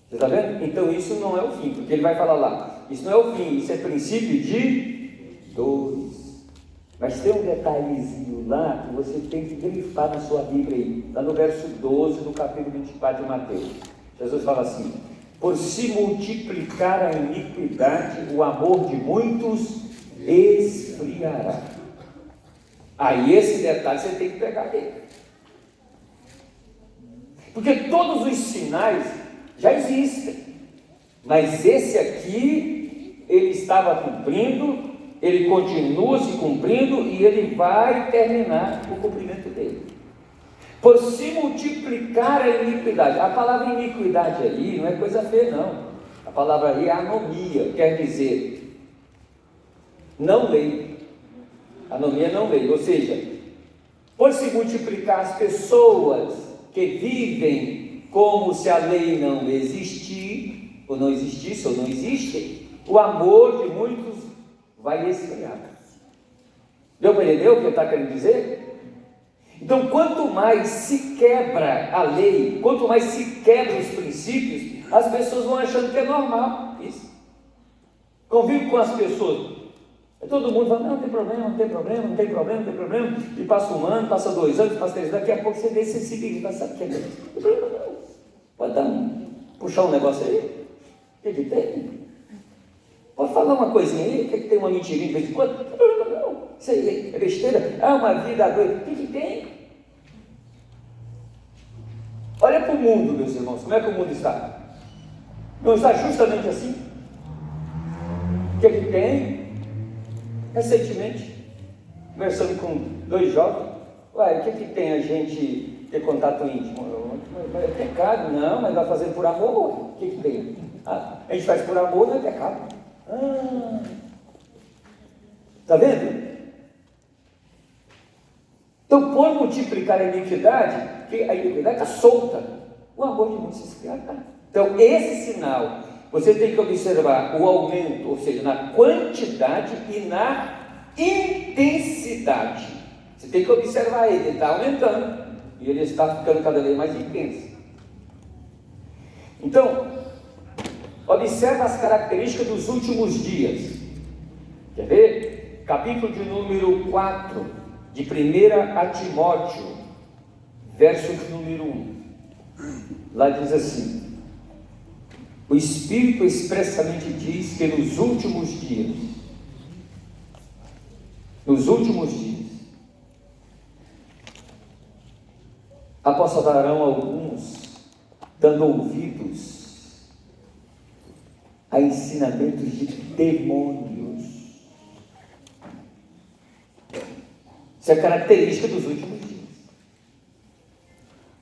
Você está vendo? Então isso não é o fim, porque ele vai falar lá, isso não é o fim, isso é princípio de dores. Mas tem um detalhezinho lá que você tem que grifar na sua Bíblia aí, lá no verso 12 do capítulo 24 de Mateus. Jesus fala assim, por se multiplicar a iniquidade, o amor de muitos esfriará. Aí esse detalhe você tem que pegar dele. Porque todos os sinais já existem, mas esse aqui, ele estava cumprindo, ele continua se cumprindo e ele vai terminar o cumprimento dele. Por se multiplicar a iniquidade. A palavra iniquidade aí não é coisa feia não, a palavra aí é anomia, quer dizer, não lei, anomia não lei, ou seja, por se multiplicar as pessoas que vivem como se a lei não existisse, ou não existe, o amor de muitos vai esfriar. Deu para entender o que eu estou querendo dizer? Então, quanto mais se quebra a lei, quanto mais se quebra os princípios, as pessoas vão achando que é normal isso. Convivo com as pessoas, todo mundo fala, não tem problema, e passa um ano, passa 2 anos, passa 3 anos, daqui a pouco você vê, você se liga, sabe o que é isso? Não tem problema não. Pode puxar um negócio aí? O que tem? Pode falar uma coisinha aí? O que tem uma mentirinha de vez em quando? Não tem problema não. Isso aí é besteira. Uma vida doida. O que tem? Olha para o mundo, meus irmãos. Como é que o mundo está? Não está justamente assim? O que tem? Recentemente, conversando com 2 jovens. Ué, o que tem a gente ter contato íntimo? É pecado, não, mas vai fazer por amor, o que tem? A gente faz por amor, não é pecado. Está vendo? Então, por multiplicar a iniquidade, que a iniquidade está solta, o amor de muitos se esfriará. Então, esse sinal, você tem que observar o aumento, ou seja, na quantidade e na intensidade. Você tem que observar ele está aumentando e ele está ficando cada vez mais intenso. Então, observa as características dos últimos dias. Quer ver? Capítulo de número 4, de 1 a Timóteo, verso de número 1. Lá diz assim: o Espírito expressamente diz que nos últimos dias, apostarão alguns, dando ouvidos a ensinamentos de demônios. Isso é característica dos últimos dias.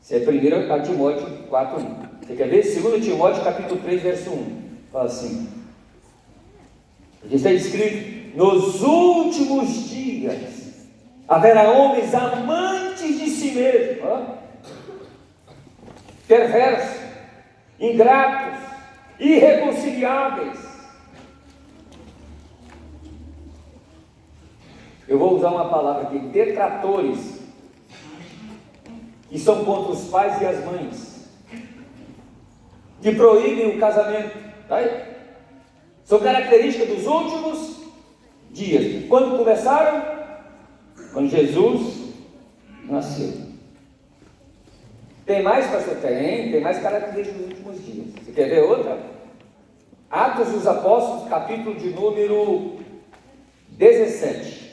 Isso é 1 Timóteo 4, 1. Você quer ver? 2 Timóteo capítulo 3, verso 1. Fala assim: aqui está escrito: nos últimos dias haverá homens amantes de si mesmos, perversos, ingratos, irreconciliáveis. Eu vou usar uma palavra aqui: detratores, que são contra os pais e as mães, que proíbem o casamento. Tá aí? São características dos últimos dias. Quando começaram? Quando Jesus nasceu. Tem mais, pastor? Tem mais características dos últimos dias. Você quer ver outra? Atos dos Apóstolos, capítulo de número 17.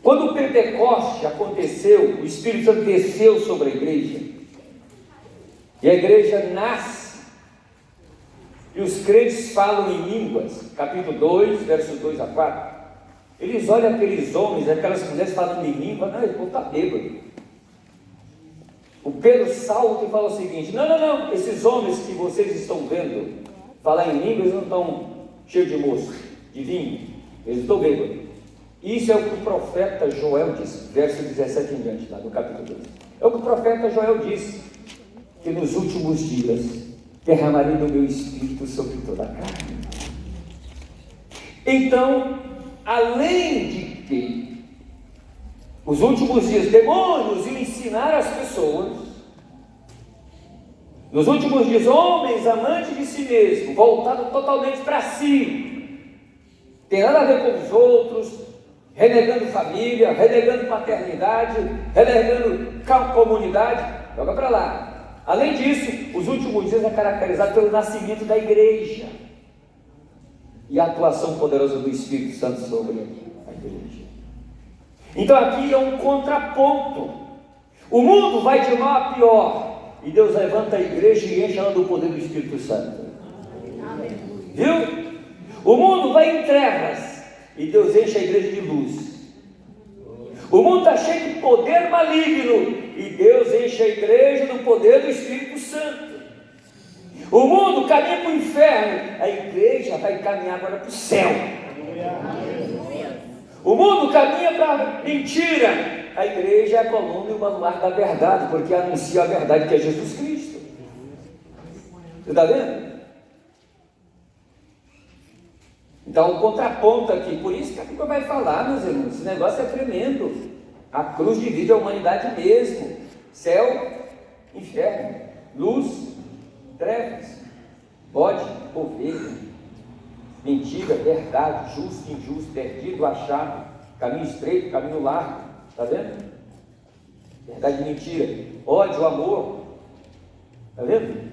Quando o Pentecoste aconteceu, o Espírito Santo desceu sobre a igreja, e a igreja nasce, e os crentes falam em línguas, capítulo 2, versos 2 a 4, eles olham aqueles homens, aquelas mulheres falando em língua, não, eles estão bêbados. O Pedro salta e fala o seguinte: não, esses homens que vocês estão vendo falar em língua, eles não estão cheios de moço, de vinho, eles estão bêbados. Isso é o que o profeta Joel disse, verso 17 em diante, lá do capítulo 2. É o que o profeta Joel disse, que nos últimos dias derramarei do meu espírito sobre toda a carne. Então, além de que os últimos dias demônios iam ensinar as pessoas, nos últimos dias homens amantes de si mesmo, voltados totalmente para si, tem nada a ver com os outros, renegando família, renegando paternidade, renegando comunidade, joga para lá. Além disso, os últimos dias é caracterizado pelo nascimento da igreja e a atuação poderosa do Espírito Santo sobre a igreja. Então aqui é um contraponto. O mundo vai de mal a pior, e Deus levanta a igreja e enche ela do poder do Espírito Santo. Viu? O mundo vai em trevas, e Deus enche a igreja de luz. O mundo está cheio de poder maligno, e Deus enche a igreja do poder do Espírito Santo. O mundo caminha para o inferno, a igreja vai caminhar agora para o céu. O mundo caminha para a mentira, a igreja é a coluna e o baluarte da verdade, porque anuncia a verdade, que é Jesus Cristo. Você está vendo? Então, o contraponto aqui, por isso que a Bíblia vai falar, meus irmãos, esse negócio é tremendo. A cruz divide a humanidade mesmo: céu, inferno, luz, trevas, bode, ovelha, mentira, verdade, justo, injusto, perdido, achado, caminho estreito, caminho largo. Está vendo? Verdade e mentira, ódio, amor. Está vendo?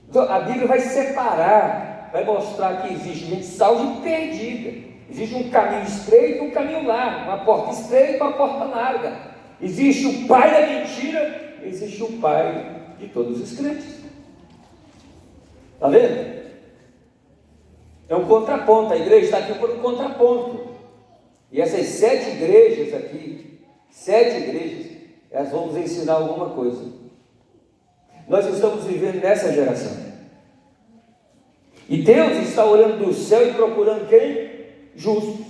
Então, a Bíblia vai separar, vai mostrar que existe gente salva e perdida. Existe um caminho estreito e um caminho largo, uma porta estreita e uma porta larga. Existe o pai da mentira, existe o pai de todos os crentes. Está vendo? É um contraponto, a igreja está aqui por um contraponto. E essas 7 igrejas aqui, 7 igrejas, elas vão nos ensinar alguma coisa. Nós estamos vivendo nessa geração. E Deus está olhando do céu e procurando quem? Justos.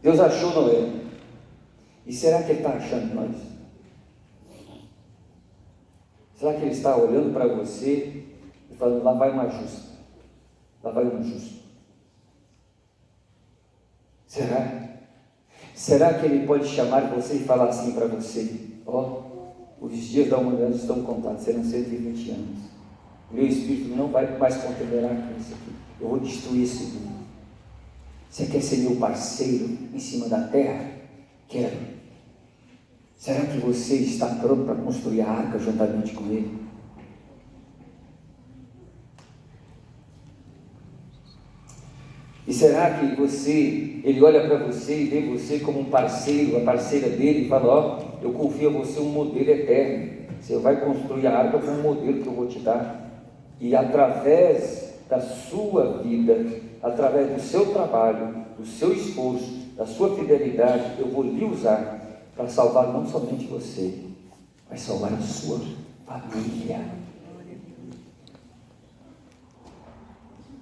Deus achou Noé. E será que Ele está achando nós? Será que Ele está olhando para você e falando, lá vai uma justa, lá vai um justo? Será? Será que Ele pode chamar você e falar assim para você, ó, os dias da humanidade estão contados, serão 120 anos. Meu espírito não vai mais contenderá com isso aqui. Eu vou destruir esse mundo. Você quer ser meu parceiro em cima da terra? Quero. Será que você está pronto para construir a arca juntamente com Ele? E será que Ele olha para você e vê você como um parceiro, a parceira dele, e fala, ó, eu confio a você um modelo eterno. Você vai construir a arca com um modelo que eu vou te dar. E através da sua vida, através do seu trabalho, do seu esforço, da sua fidelidade, eu vou lhe usar para salvar não somente você, mas salvar a sua família.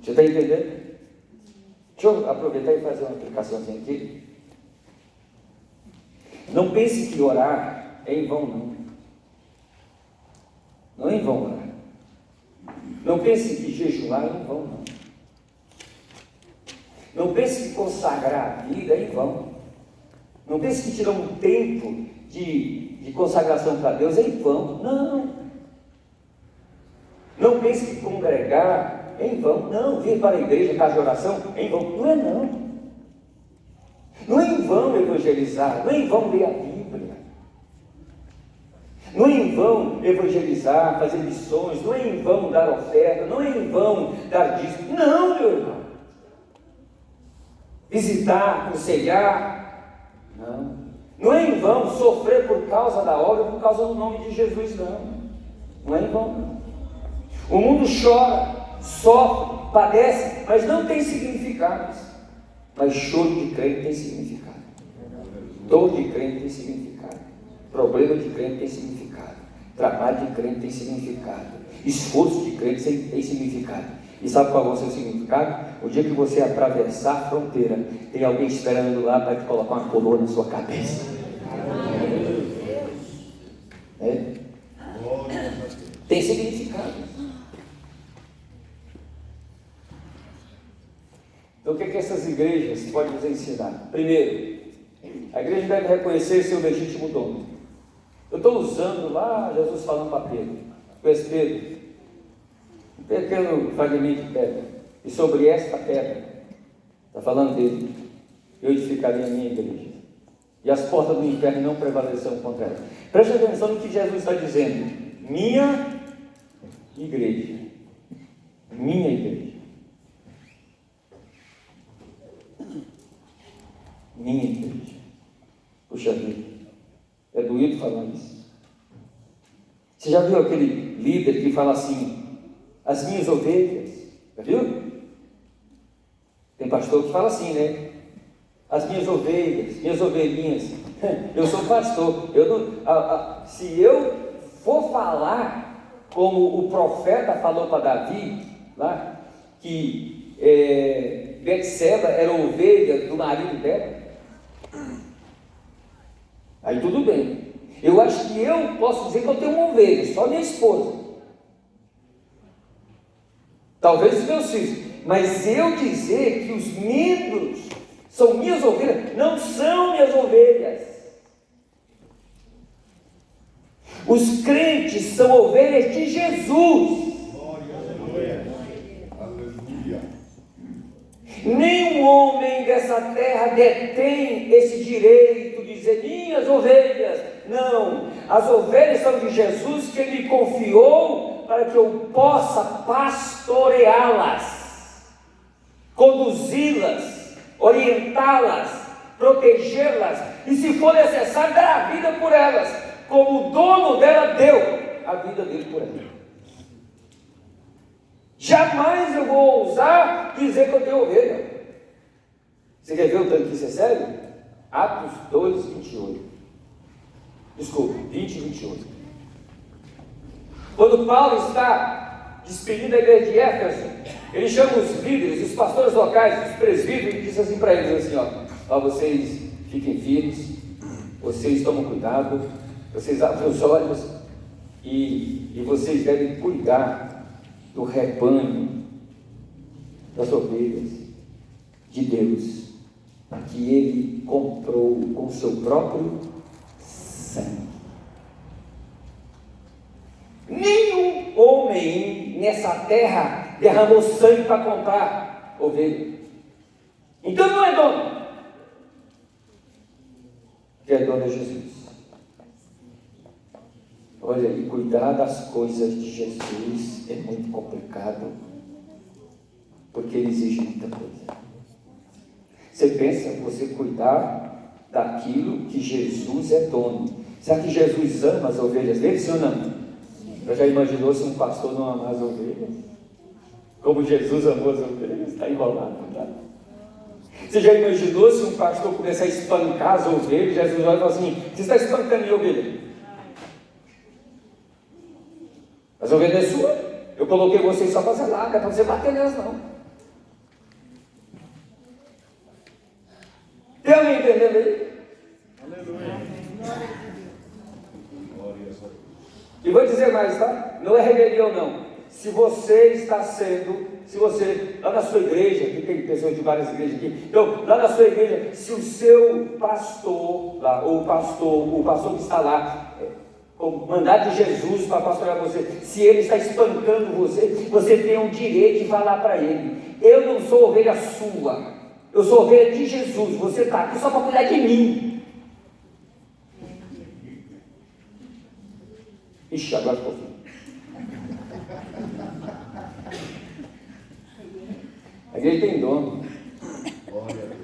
Você está entendendo? Deixa eu aproveitar e fazer uma aplicaçãozinha aqui. Não pense que orar é em vão, não. Não é em vão orar. Não pense que jejuar é em vão, não. Não pense que consagrar a vida é em vão. Não pense que tirar um tempo de consagração para Deus é em vão. Não. Não pense que congregar é em vão. Não. Vir para a igreja, casa de oração, é em vão. Não é não. Não é em vão evangelizar. Não é em vão ler a Bíblia. Não é em vão evangelizar, fazer missões. Não é em vão dar oferta. Não é em vão dar dízimo. Não, meu irmão. Visitar, aconselhar. Não. Não é em vão sofrer por causa da obra, por causa do nome de Jesus, não. Não é em vão, não. O mundo chora, sofre, padece, mas não tem significado. Mas choro de crente tem significado. Dor de crente tem significado. Problema de crente tem significado. Trabalho de crente tem significado. Esforço de crente tem significado. E sabe qual é o seu significado? O dia que você atravessar a fronteira, tem alguém esperando lá para te colocar uma coroa na sua cabeça. É? Tem significado. Então o que essas igrejas podem nos ensinar? Primeiro, a igreja deve reconhecer seu legítimo dom. Eu estou usando lá Jesus falando para Pedro. Conhece Pedro? Um pequeno fragmento de pedra. E sobre esta pedra, está falando dele, eu edificarei a minha igreja. E as portas do inferno não prevalecerão contra ela. Preste atenção no que Jesus está dizendo. Minha igreja. Minha igreja. Minha igreja. Puxa vida, é doído falar isso. Você já viu aquele líder que fala assim, as minhas ovelhas, já viu? Tem pastor que fala assim, né? As minhas ovelhas, minhas ovelhinhas. Eu sou pastor, se eu for falar como o profeta falou para Davi, lá, que Betseba era ovelha do marido dela, aí tudo bem. Eu acho que eu posso dizer que eu tenho uma ovelha, só minha esposa. Talvez os meus filhos. Mas eu dizer que os membros são minhas ovelhas, não são minhas ovelhas. Os crentes são ovelhas de Jesus. Nenhum homem dessa terra detém esse direito de dizer minhas ovelhas. Não, as ovelhas são de Jesus, que Ele confiou para que eu possa pastoreá-las, conduzi-las, orientá-las, protegê-las e, se for necessário, dar a vida por elas, como o dono dela deu a vida dele por ela. Jamais eu vou ousar dizer que eu tenho ovelha. Você quer ver o tanto que isso é sério? Atos 2, 28. Desculpe, 20 e 28. Quando Paulo está despedindo a igreja de Éfeso, ele chama os líderes, os pastores locais, os presbíteros, e diz assim para eles, assim, ó, vocês fiquem firmes, vocês tomam cuidado, vocês abrem os olhos, e vocês devem cuidar do rebanho, das ovelhas de Deus, que Ele comprou com o seu próprio sangue. Nenhum homem nessa terra derramou sangue para comprar ovelha. Então não é dono. Quem é dono é Jesus. Olha, e cuidar das coisas de Jesus é muito complicado, porque ele exige muita coisa. Você pensa, você cuidar daquilo que Jesus é dono. Será que Jesus ama as ovelhas dele, sim ou não? Você já imaginou se um pastor não amar as ovelhas? Como Jesus amou as ovelhas? Está enrolado, tá? Você já imaginou se um pastor começar a espancar as ovelhas? Jesus vai falar assim: você está espancando minha ovelha? As ovelhas é sua. Eu coloquei vocês só para zelar, não é para você bater nelas, não. Tem alguém entendendo aí? Aleluia. E vou dizer mais, tá? Não é rebelião, não. Se você, lá na sua igreja, que tem pessoas de várias igrejas aqui, então, lá na sua igreja, se o seu pastor, lá, ou o pastor que está lá, com mandado de Jesus para pastorear você, se ele está espancando você, você tem o direito de falar para ele: eu não sou ovelha sua, eu sou ovelha de Jesus, você está aqui só para cuidar de mim. Ixi, agora ficou fim. A igreja tem dono. Glória a Deus.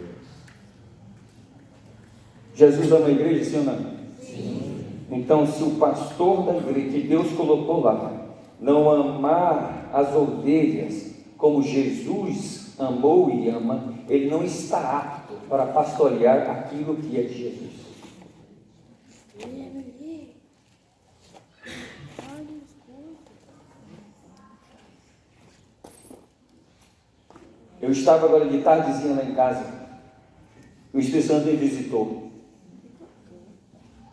Jesus ama a igreja, sim ou não? Sim. Então, se o pastor da igreja que Deus colocou lá não amar as ovelhas como Jesus amou e ama, ele não está apto para pastorear aquilo que é de Jesus. Eu estava agora de tardezinha lá em casa, o Espírito Santo me visitou,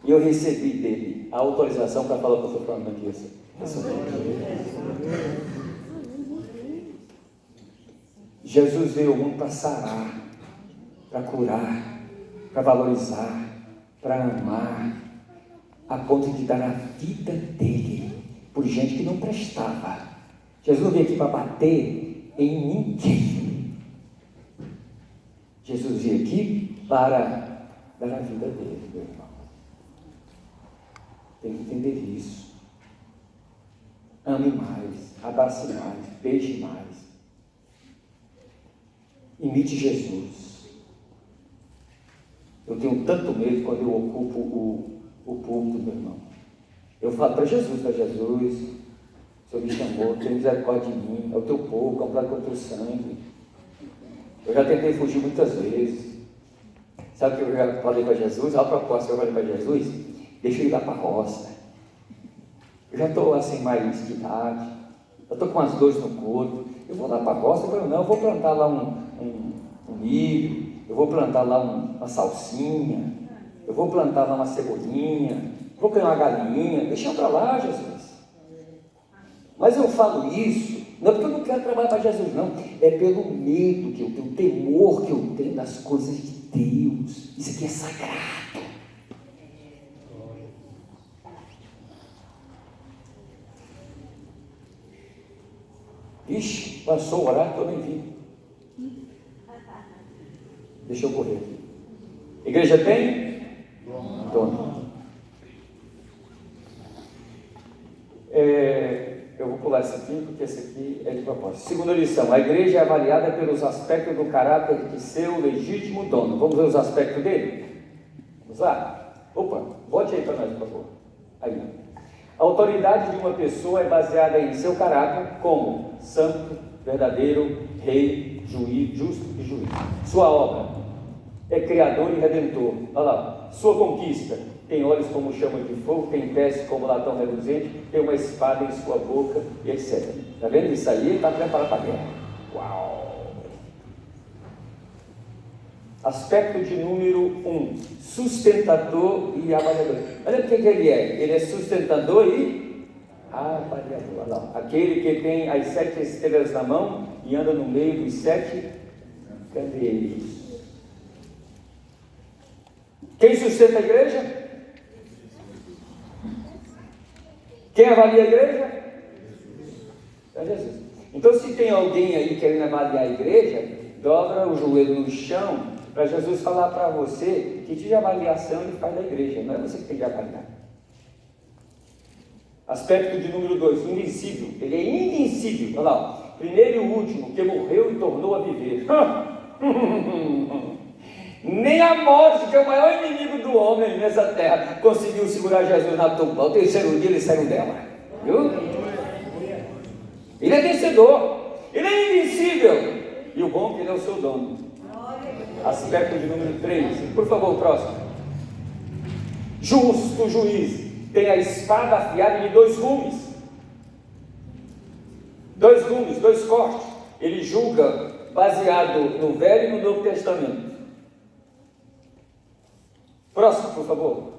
e eu recebi dele a autorização para falar o que eu estou falando aqui. Jesus veio ao mundo para sarar, para curar, para valorizar, para amar, a ponto de dar a vida dele por gente que não prestava. Jesus não veio aqui para bater em ninguém. Jesus veio aqui para dar a vida dele, meu irmão. Tem que entender isso. Ame mais, abrace mais, beije mais. Imite Jesus. Eu tenho tanto medo quando eu ocupo o púlpito, meu irmão. Eu falo para Jesus: Jesus, o Senhor me chamou, tem misericórdia de mim, é o teu povo, comprado com o teu sangue. Eu já tentei fugir muitas vezes. Sabe o que eu já falei para Jesus? A proposta que eu falei para Jesus: deixa eu ir lá para a roça. Eu já estou assim mais de idade, eu estou com as dores no corpo. Eu vou lá para a roça. Eu vou plantar lá um milho, eu vou plantar lá uma salsinha, eu vou plantar lá uma cebolinha, vou criar uma galinha. Deixa eu para lá, Jesus. Mas eu falo isso não é porque eu não quero trabalhar para Jesus, não. É pelo medo que eu tenho, o temor que eu tenho das coisas de Deus. Isso aqui é sagrado. Ixi, passou o horário que eu nem vi. Deixa eu correr. Igreja tem? Dono. Eu vou pular esse aqui, porque esse aqui é de propósito. Segunda lição: a igreja é avaliada pelos aspectos do caráter de seu legítimo dono. Vamos ver os aspectos dele? Vamos lá? Opa, volte aí para nós, por favor. Aí. A autoridade de uma pessoa é baseada em seu caráter como santo, verdadeiro, rei, juiz, justo e juiz. Sua obra é criador e redentor. Olha lá. Sua conquista: tem olhos como chama de fogo, tem pés como latão reluzente, tem uma espada em sua boca, e etc. Está vendo isso aí? Ele está preparado para a guerra. Uau! Aspecto de número 1, sustentador e avaliador. Olha o que ele é. Ele é sustentador e avaliador. Olha lá. Aquele que tem as 7 estrelas na mão e anda no meio dos 7 candeeiros. Quem sustenta a igreja? Quem avalia a igreja? É Jesus. Então, se tem alguém aí querendo avaliar a igreja, dobra o joelho no chão para Jesus falar para você que de avaliação ele faz da igreja, não é você que tem que avaliar. Aspecto de número 2, invencível. Ele é invencível. Olha lá, primeiro e último, que morreu e tornou a viver. Nem a morte, que é o maior inimigo do homem nessa terra, conseguiu segurar Jesus na tumba. Ao terceiro dia ele saiu dela. Viu? Ele é vencedor. Ele é invencível. E o bom é que ele é o seu dono. Aspecto de número 3. Por favor, próximo. Justo juiz. Tem a espada afiada de 2 gumes. 2 gumes, 2 cortes. Ele julga baseado no Velho e no Novo Testamento. Próximo, por favor.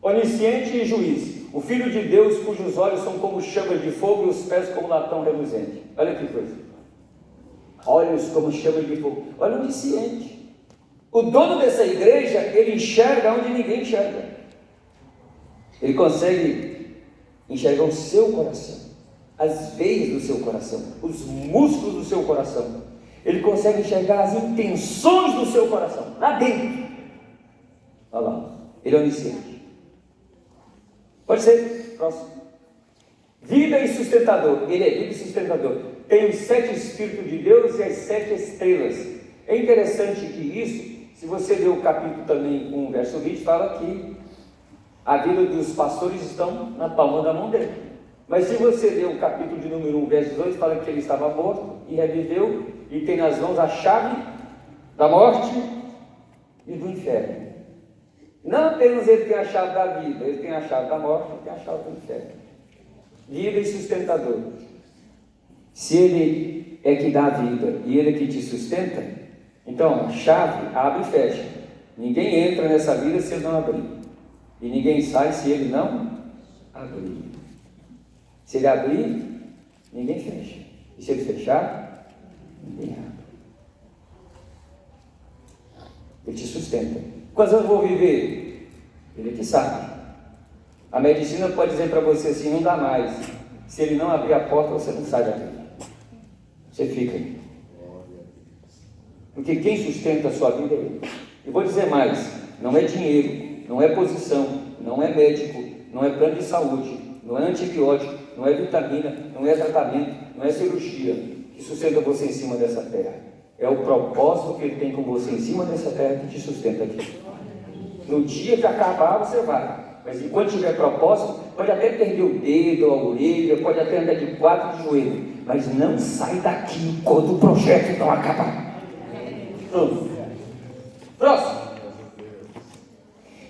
Onisciente e juiz. O Filho de Deus, cujos olhos são como chamas de fogo e os pés como latão reluzente. Olha que coisa. Olhos como chamas de fogo. Olha, onisciente. O dono dessa igreja, ele enxerga onde ninguém enxerga. Ele consegue enxergar o seu coração, as veias do seu coração, os músculos do seu coração. Ele consegue enxergar as intenções do seu coração, lá dentro. Olha lá, ele é onisciente. Pode ser, próximo. Vida e sustentador. Ele é vida e sustentador. Tem os 7 Espíritos de Deus e as 7 estrelas. É interessante que isso, se você ler o capítulo também 1, verso 20, fala que a vida dos pastores estão na palma da mão dele. Mas se você ler o capítulo de número 1, verso 2, fala que ele estava morto e reviveu e tem nas mãos a chave da morte e do inferno. Não apenas ele tem a chave da vida, ele tem a chave da morte e tem a chave do inferno. Vida e sustentador. Se ele é que dá a vida e ele é que te sustenta, então a chave abre e fecha. Ninguém entra nessa vida se ele não abrir. E ninguém sai se ele não abrir. Se ele abrir, ninguém fecha. E se ele fechar, ninguém abre. Ele te sustenta. Quantos anos eu vou viver? Ele que sabe. A medicina pode dizer para você assim, não dá mais. Se ele não abrir a porta, você não sai daqui. Você fica aí. Porque quem sustenta a sua vida é ele. E vou dizer mais, não é dinheiro, não é posição, não é médico, não é plano de saúde, não é antibiótico, não é vitamina, não é tratamento, não é cirurgia que sustenta você em cima dessa terra. É o propósito que ele tem com você em cima dessa terra que te sustenta aqui. No dia que acabar, você vai. Mas enquanto tiver propósito, pode até perder o dedo, a orelha, pode até andar de 4 de joelho, mas não sai daqui quando o projeto não acabar. Próximo.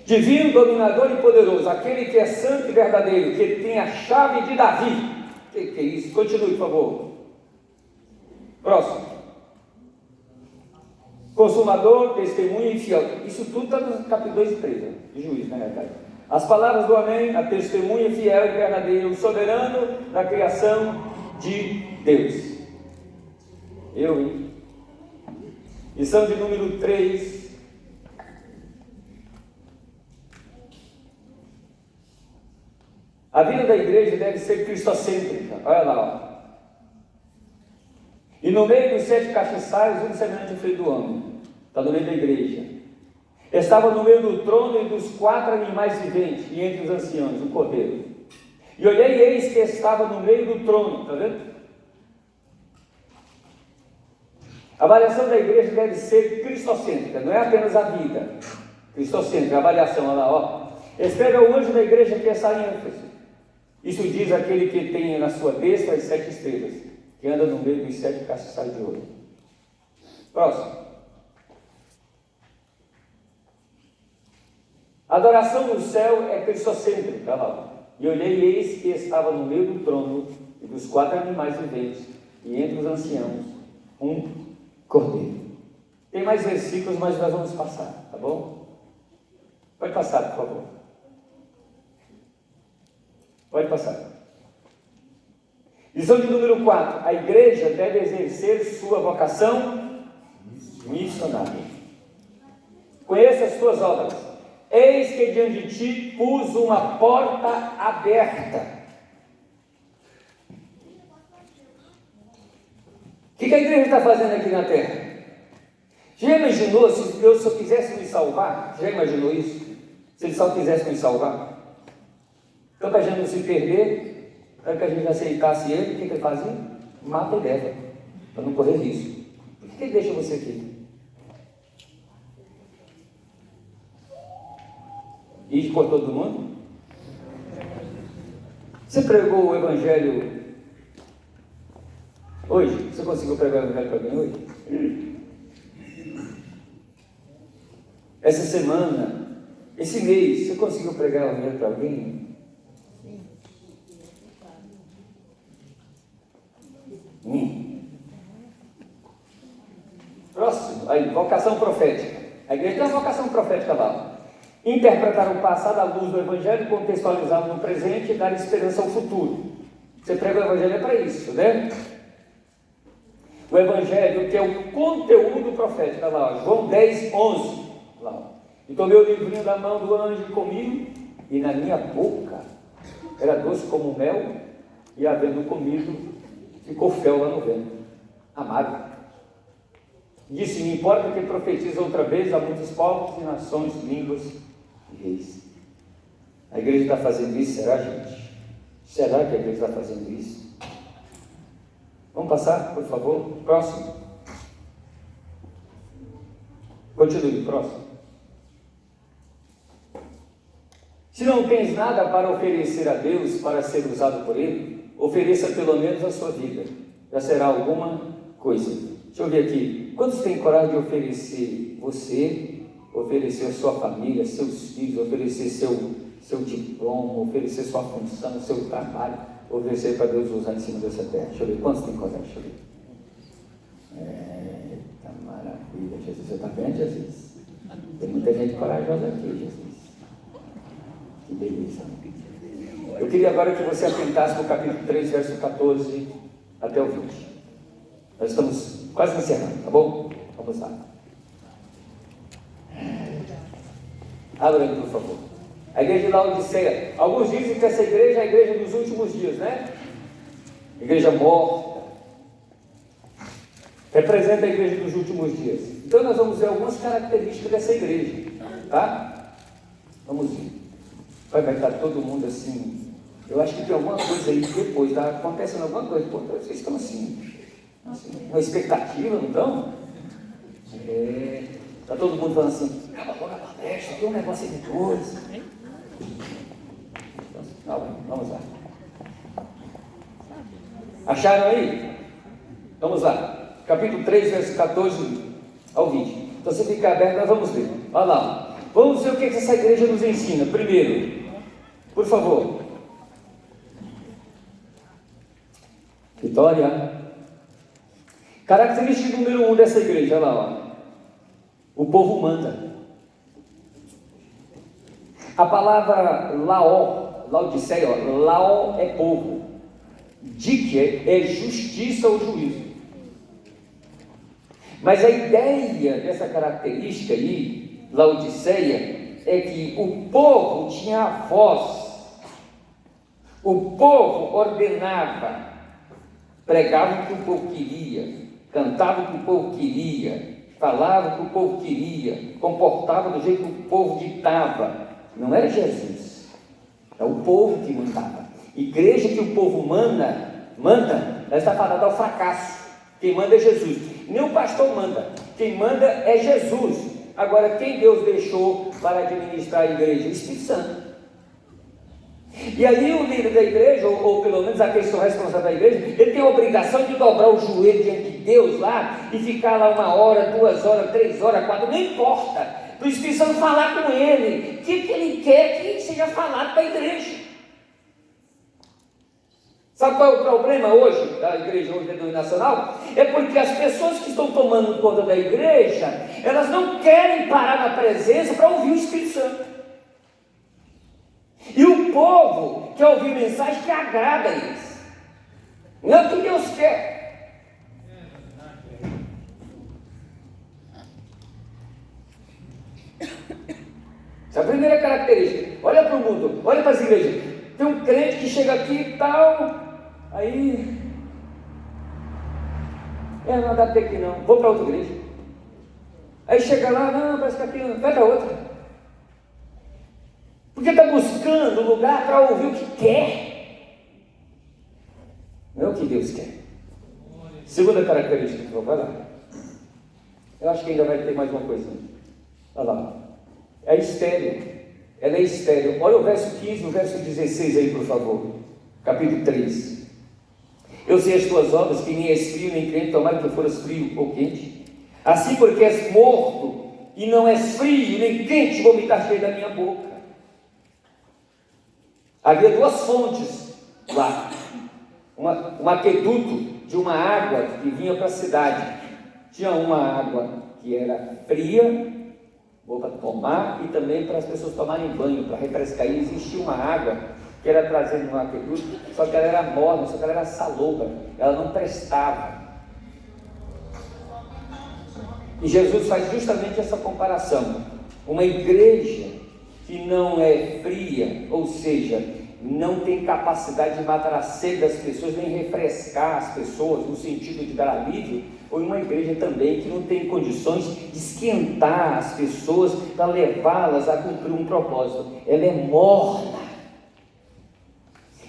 Divino, dominador e poderoso, aquele que é santo e verdadeiro, que tem a chave de Davi. O que é isso? Continue, por favor. Próximo. Consumador, testemunha e fiel. Isso tudo está no capítulo 2 e 3, de Juízes, na verdade. As palavras do Amém, a testemunha fiel e verdadeiro, o soberano da criação de Deus. Hein? Lição de número 3. A vida da igreja deve ser cristocêntrica. Olha lá, ó. E no meio dos 7 castiçais, um semelhante ao filho do homem. Está no meio da igreja. Estava no meio do trono e dos 4 animais viventes, e entre os anciãos, o cordeiro. E olhei e eis que estava no meio do trono. Está vendo? A avaliação da igreja deve ser cristocêntrica, não é apenas a vida. Cristocêntrica, a avaliação, olha lá, ó. Escreve ao anjo da igreja que está em Éfeso. Isso diz aquele que tem na sua besta as 7 estrelas, que anda no meio dos 7 castiçais de ouro. Próximo. A adoração no céu é cristocêntrica, lá. E olhei, e eis que estava no meio do trono e dos 4 animais viventes, e entre os anciãos, um cordeiro. Tem mais versículos, mas nós vamos passar, tá bom? Pode passar, por favor. Pode passar. Lição de número 4. A igreja deve exercer sua vocação missionária. Conheça as tuas obras. Eis que diante de ti pus uma porta aberta. O que a igreja está fazendo aqui na terra? Já imaginou se Deus só quisesse me salvar? Já imaginou isso? Se Ele só quisesse me salvar? Então, para a gente não se perder, para que a gente aceitasse Ele, o que Ele fazia? Mata e leva, para não correr risco. Por que Ele deixa você aqui? Ir por todo mundo? Você pregou o Evangelho hoje? Você conseguiu pregar o Evangelho para alguém hoje? Essa semana, esse mês, você conseguiu pregar o Evangelho para alguém? Próximo, aí, vocação profética. A igreja tem uma vocação profética lá. Interpretar o passado à luz do Evangelho, contextualizado no presente e dar esperança ao futuro. Você prega o Evangelho é para isso, né? O Evangelho, que é o conteúdo profético, tá lá, João 10, 11. Lá. E tomei o livrinho da mão do anjo comigo, e na minha boca era doce como mel, e havendo comido, ficou fel lá no vento, amargo. Disse: me importa que profetiza outra vez a muitos povos e nações, línguas e reis. A igreja está fazendo isso, será, gente? Será que a igreja está fazendo isso? Vamos passar, por favor? Próximo. Continue, próximo. Se não tens nada para oferecer a Deus para ser usado por Ele, ofereça pelo menos a sua vida. Já será alguma coisa. Deixa eu ver aqui. Quantos têm coragem de oferecer você, oferecer a sua família, seus filhos, oferecer seu diploma, oferecer sua função, seu trabalho, oferecer para Deus usar em cima dessa terra? Deixa eu ver. Quantos têm coragem? Deixa eu ver. Eita maravilha, Jesus. Você está vendo, Jesus? Tem muita gente corajosa aqui, Jesus. Que beleza. Eu queria agora que você atentasse no capítulo 3, verso 14 até o 20. Nós estamos quase encerrando, tá bom? Vamos lá. Abra aí, por favor. A igreja de Laodiceia. Alguns dizem que essa igreja é a igreja dos últimos dias, né? Igreja morta. Representa a igreja dos últimos dias. Então nós vamos ver algumas características dessa igreja, tá? Vamos ver. Vai estar todo mundo assim. Eu acho que tem alguma coisa aí depois, está acontecendo alguma coisa. Pô, vocês estão assim, uma expectativa, não estão? Está todo mundo falando assim, acaba logo a palestra, tem um negócio aí depois. Vamos lá. Acharam aí? Vamos lá. Capítulo 3, verso 14 ao 20. Então você fica aberto, nós vamos ver. Olha lá. Vamos ver o que essa igreja nos ensina. Primeiro, por favor. Vitória. Característica número 1 dessa igreja, olha lá. Ó. O povo manda. A palavra Laodiceia, Lao é povo. Dike é justiça ou juízo. Mas a ideia dessa característica aí, Laodiceia, é que o povo tinha a voz. O povo ordenava, pregava o que o povo queria, cantava o que o povo queria, falava o que o povo queria, comportava do jeito que o povo ditava. Não era Jesus, é o povo que mandava. Igreja que o povo manda, ela está falando ao fracasso. Quem manda é Jesus. Nem o pastor manda, quem manda é Jesus. Agora, quem Deus deixou para administrar a igreja? O Espírito Santo. E aí o líder da igreja, ou pelo menos aquele que são responsável da igreja, ele tem a obrigação de dobrar o joelho diante de Deus lá, e ficar lá 1 hora, 2 horas, 3 horas, 4, não importa. do Espírito Santo falar com ele. O que ele quer que seja falado para a igreja? Sabe qual é o problema hoje da igreja hoje denominacional? É porque as pessoas que estão tomando conta da igreja, elas não querem parar na presença para ouvir o Espírito Santo. E o povo quer ouvir mensagem que agrada a eles. Não é o que Deus quer. Essa é a primeira característica. Olha para o mundo, olha para as igrejas. Tem um crente que chega aqui e tal, aí não dá para aqui não, vou para outra igreja. Aí chega lá, não, parece que aqui não, vai para outra. Porque está buscando lugar para ouvir o que quer, não é o que Deus quer. Segunda característica, vai lá. Eu acho que ainda vai ter mais uma coisa. Olha lá, é estéril. Ela é estéril. Olha o verso 15, o verso 16 aí, por favor. Capítulo 3. Eu sei as tuas obras, que nem és frio nem quente, tomara que foras frio ou quente. Assim, porque és morto e não és frio nem quente, vomitar-te da minha boca. Havia duas fontes lá. Um aqueduto de uma água que vinha para a cidade. Tinha uma água que era fria, boa para tomar, e também para as pessoas tomarem banho, para refrescar. E existia uma água que era trazida no aqueduto, só que ela era morna, só que ela era salobra, ela não prestava. E Jesus faz justamente essa comparação. Uma igreja que não é fria, ou seja, não tem capacidade de matar a sede das pessoas, nem refrescar as pessoas, no sentido de dar alívio, ou uma igreja também que não tem condições de esquentar as pessoas para levá-las a cumprir um propósito. Ela é morna.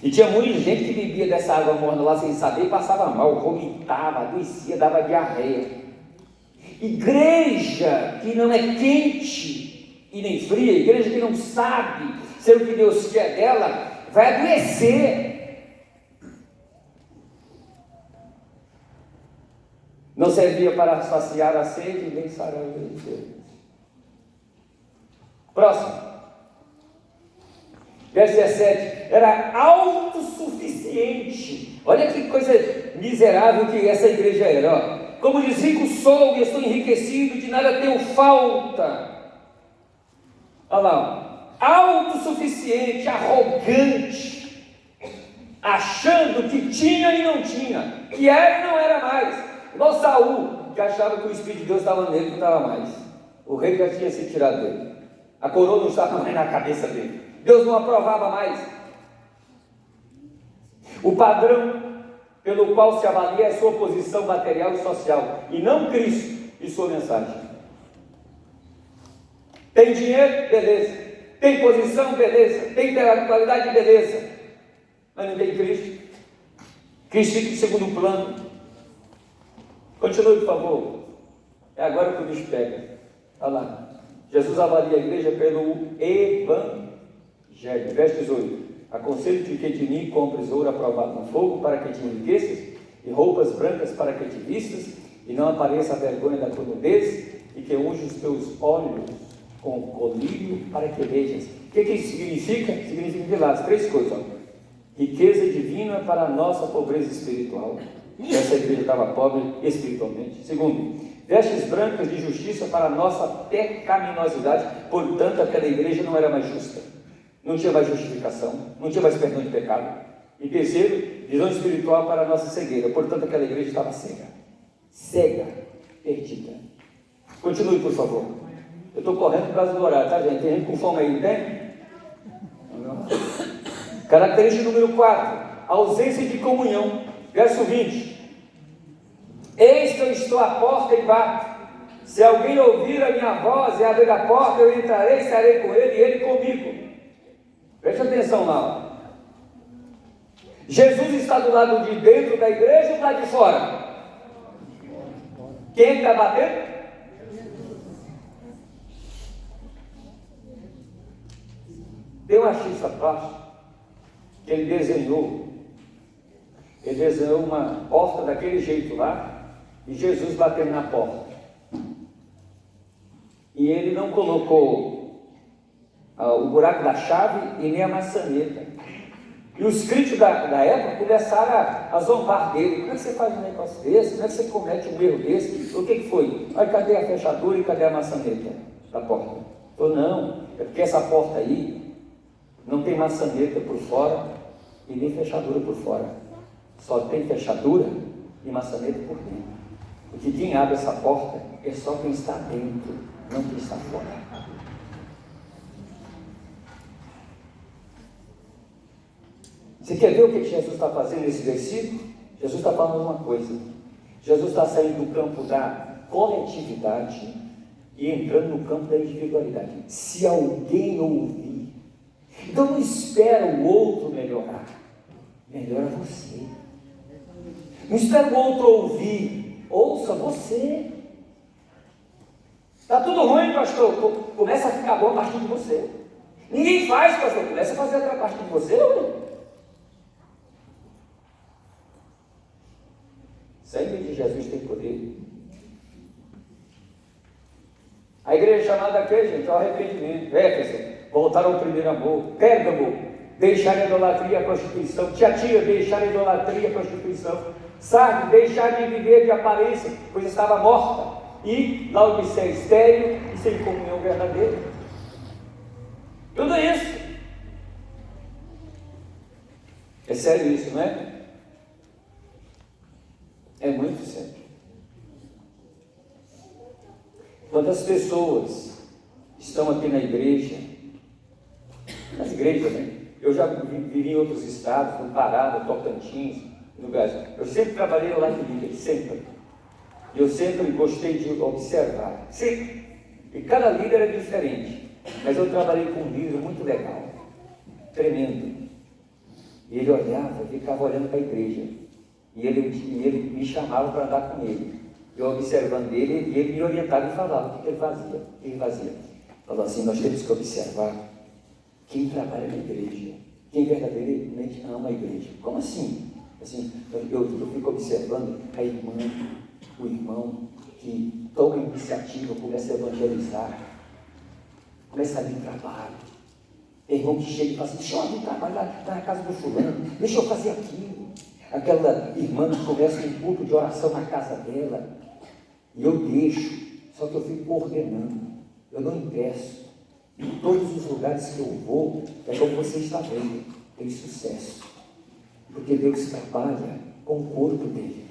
E tinha muita gente que bebia dessa água morna lá sem saber e passava mal, vomitava, adoecia, dava diarreia. Igreja que não é quente e nem fria, igreja que não sabe ser o que Deus quer dela, vai adoecer. Não servia para saciar a sede, nem sarar o desejo. Próximo. Verso 17. Era autossuficiente. Olha que coisa miserável que essa igreja era. Ó. Como diz, rico sou e estou enriquecido, de nada tenho falta. Olha lá. Autossuficiente, arrogante, achando que tinha e não tinha, que era e não era mais. Igual Saul, que achava que o Espírito de Deus estava nele e não estava mais. O rei já tinha se tirado dele. A coroa não estava mais na cabeça dele. Deus não aprovava mais. O padrão pelo qual se avalia é a sua posição material e social, e não Cristo e sua mensagem. Tem dinheiro? Beleza. Tem posição? Beleza. Tem intelectualidade? Beleza. Mas não tem Cristo. Cristo fica em segundo plano. Continue, por favor. É agora que o bicho pega. Olha lá. Jesus avalia a igreja pelo evangelho. Verso 18. Aconselho-te que de mim compres ouro aprovado no fogo, para que te enriqueças, e roupas brancas para que te vistas, e não apareça a vergonha da tua nudez, e que unja os teus olhos com colírio para que vejas. O que isso significa? Significa lá as três coisas. Ó. Riqueza divina para a nossa pobreza espiritual. Essa igreja estava pobre espiritualmente. Segundo, vestes brancas de justiça para a nossa pecaminosidade. Portanto, aquela igreja não era mais justa, não tinha mais justificação, não tinha mais perdão de pecado. E terceiro, visão espiritual para a nossa cegueira. Portanto, aquela igreja estava cega, perdida. Continue, por favor. Eu estou correndo por causa do horário, tá, gente? Tem gente com fome aí, tem? Não. Característica número 4, ausência de comunhão. Verso 20. Eis que eu estou à porta e bato. Se alguém ouvir a minha voz e abrir a porta, eu entrarei, estarei com ele e ele comigo. Preste atenção lá. Jesus está do lado de dentro da igreja ou do lado de fora? Quem está batendo? Tem um artista plástico que ele desenhou uma porta daquele jeito lá, e Jesus batendo na porta. E e ele não colocou o buraco da chave e nem a maçaneta. E os críticos da época começaram a zombar dele. Como é que você faz um negócio desse? Como é que você comete um erro desse? O que foi? Aí, cadê a fechadura e cadê a maçaneta da porta? Falou, não, é porque essa porta aí não tem maçaneta por fora e nem fechadura por fora. Só tem fechadura e maçaneta por dentro. Porque quem abre essa porta é só quem está dentro, não quem está fora. Você quer ver o que Jesus está fazendo nesse versículo? Jesus está falando uma coisa. Jesus está saindo do campo da coletividade e entrando no campo da individualidade. Se alguém ouvir, então não espera o outro melhorar, melhora você. Não espera o outro ouvir, ouça você. Está tudo ruim, pastor, começa a ficar bom a partir de você. Ninguém faz, pastor, começa a fazer a partir de você, ou sangue de Jesus tem poder. A igreja chamada aqui, gente, é o arrependimento. Éfeso, voltar ao primeiro amor. Pérgamo, deixar a idolatria e a prostituição. Tiatira, deixar a idolatria e a prostituição. Sardes, deixar de viver de aparência, pois estava morta. E Laodiceia, estéril e sem comunhão verdadeira. Tudo isso. É sério isso, não é? É muito sério. Quantas pessoas estão aqui na igreja, nas igrejas, né? Eu já vivi em outros estados, no Pará, no Tocantins, no Brasil. Eu sempre trabalhei lá de líder, sempre. E eu sempre gostei de observar, sempre. E cada líder é diferente. Mas eu trabalhei com um líder muito legal, tremendo. E ele olhava, ficava olhando para a igreja. E ele me chamava para andar com ele. Eu observando ele, e ele me orientava e falava o que ele fazia. Ele fazia. Falou assim, nós temos que observar quem trabalha na igreja, quem verdadeiramente ama a igreja. Como assim? Assim, eu fico observando a irmã, o irmão que toma iniciativa, começa a evangelizar, começa a vir trabalho. Irmão que chega e fala assim, deixa eu vir trabalhar na casa do fulano, deixa eu fazer aquilo. Aquela irmã que começa um culto de oração na casa dela, e eu deixo, só que eu fico coordenando, eu não impeço. Em todos os lugares que eu vou, é como você está vendo, tem sucesso, porque Deus trabalha com o corpo dele.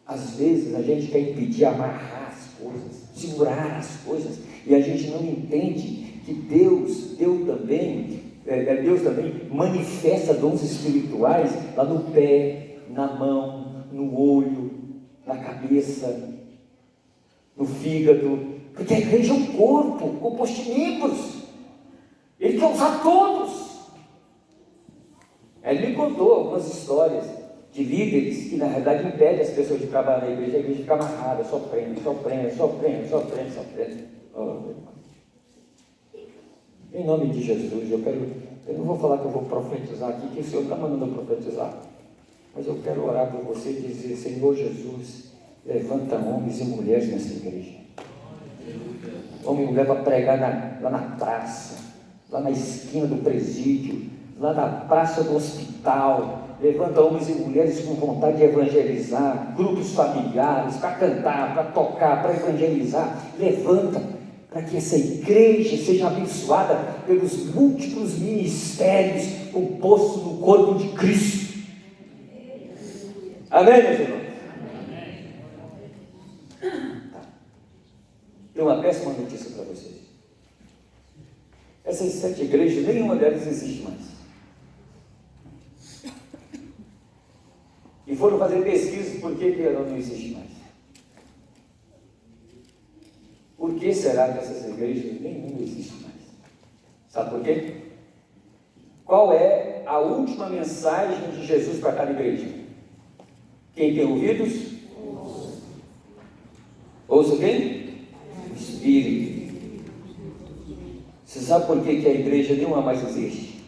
Às vezes a gente quer impedir, amarrar as coisas, segurar as coisas, e a gente não entende que Deus também manifesta dons espirituais lá no pé, na mão, no olho, na cabeça, no fígado, porque a igreja é um corpo composto de membros. Ele quer usar todos. Ele me contou algumas histórias de líderes que na realidade impedem as pessoas de trabalhar na igreja. A igreja fica amarrada, só prende. Em nome de Jesus, eu não vou falar que eu vou profetizar aqui, que o Senhor está mandando eu profetizar, mas eu quero orar por você e dizer, Senhor Jesus, levanta homens e mulheres nessa igreja. Homem e mulher para pregar lá na praça, lá na esquina do presídio, lá na praça do hospital. Levanta homens e mulheres com vontade de evangelizar, grupos familiares, para cantar, para tocar, para evangelizar. Levanta, para que essa igreja seja abençoada pelos múltiplos ministérios compostos no corpo de Cristo. Amém, meus irmãos? Tenho uma péssima notícia para vocês. Essas 7 igrejas, nenhuma delas existe mais. E foram fazer pesquisas por que ela não existe mais. Por que será que essas igrejas nenhuma existe mais? Sabe por quê? Qual é a última mensagem de Jesus para cada igreja? Quem tem ouvidos? Ouça quem? O Espírito. Você sabe por que a igreja nenhuma mais existe?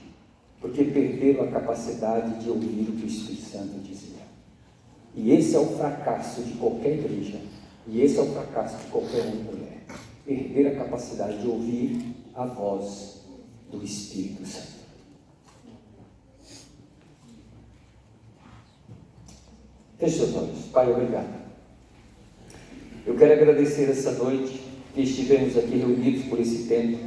Porque perderam a capacidade de ouvir o que o Espírito Santo dizia. E esse é o fracasso de qualquer igreja. E esse é o fracasso de qualquer homem e mulher. perder a capacidade de ouvir a voz do Espírito Santo. Feche seus olhos. Pai, obrigado. Eu quero agradecer essa noite que estivemos aqui reunidos por esse tempo.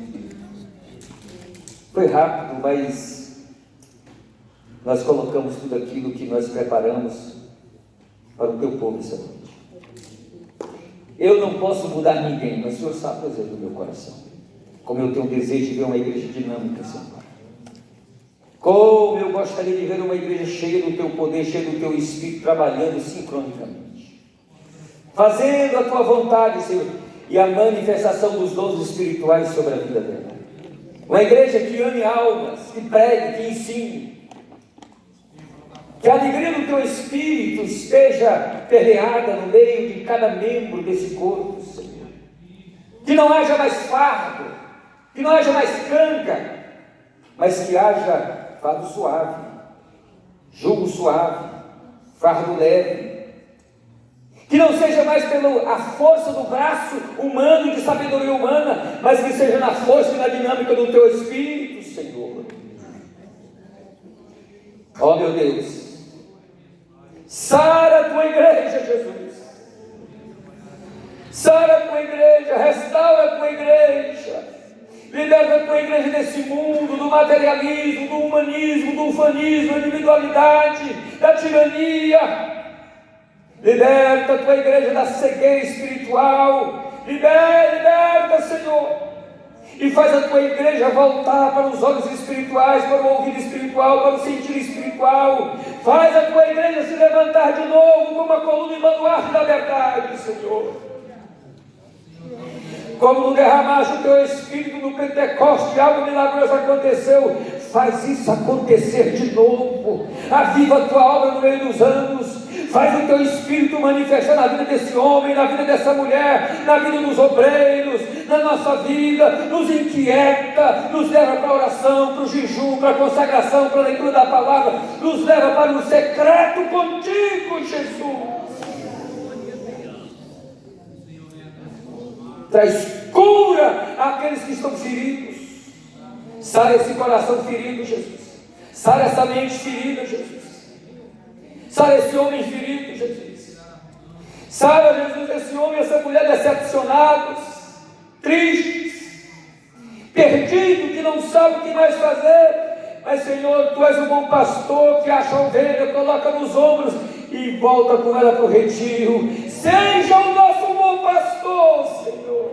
Foi rápido, mas nós colocamos tudo aquilo que nós preparamos para o teu povo essa noite. Eu não posso mudar ninguém, mas o Senhor sabe o desejo do meu coração. Como eu tenho um desejo de ver uma igreja dinâmica, Senhor. Como eu gostaria de ver uma igreja cheia do teu poder, cheia do teu Espírito, trabalhando sincronicamente, fazendo a tua vontade, Senhor, e a manifestação dos dons espirituais sobre a vida dela. Uma igreja que ame almas, que pregue, que ensine, que a alegria do teu Espírito esteja permeada no meio de cada membro desse corpo, Senhor. Que não haja mais fardo, que não haja mais canca, mas que haja fardo suave, jugo suave, fardo leve. Que não seja mais pela força do braço humano, de sabedoria humana, mas que seja na força e na dinâmica do teu Espírito, Senhor. Ó meu Deus, sara a tua igreja, Jesus. Sara a tua igreja, restaura a tua igreja. Liberta a tua igreja desse mundo, do materialismo, do humanismo, do ufanismo, da individualidade, da tirania. Liberta a tua igreja da cegueira espiritual. Liberta, Senhor. E faz a tua igreja voltar para os olhos espirituais, para o ouvido espiritual, para o sentir espiritual. Faz a tua igreja se levantar de novo como a coluna e baluarte da verdade, Senhor. Como no derramaste o teu Espírito no Pentecoste, algo milagroso aconteceu, faz isso acontecer de novo. Aviva a tua obra no meio dos anos. Faz o teu Espírito manifestar na vida desse homem, na vida dessa mulher, na vida dos obreiros, na nossa vida. Nos inquieta, nos leva para a oração, para o jejum, para a consagração, para a leitura da palavra. Nos leva para o secreto contigo, Jesus. Traz cura àqueles que estão feridos. Sara esse coração ferido, Jesus. Sara essa mente ferida, Jesus. Sara esse homem ferido, Jesus. Sara, Jesus, esse homem e essa mulher decepcionados, tristes, perdidos, que não sabem o que mais fazer. Mas, Senhor, Tu és o bom pastor que acha a ovelha, coloca nos ombros e volta com ela para o retiro. Seja o nosso bom pastor, Senhor.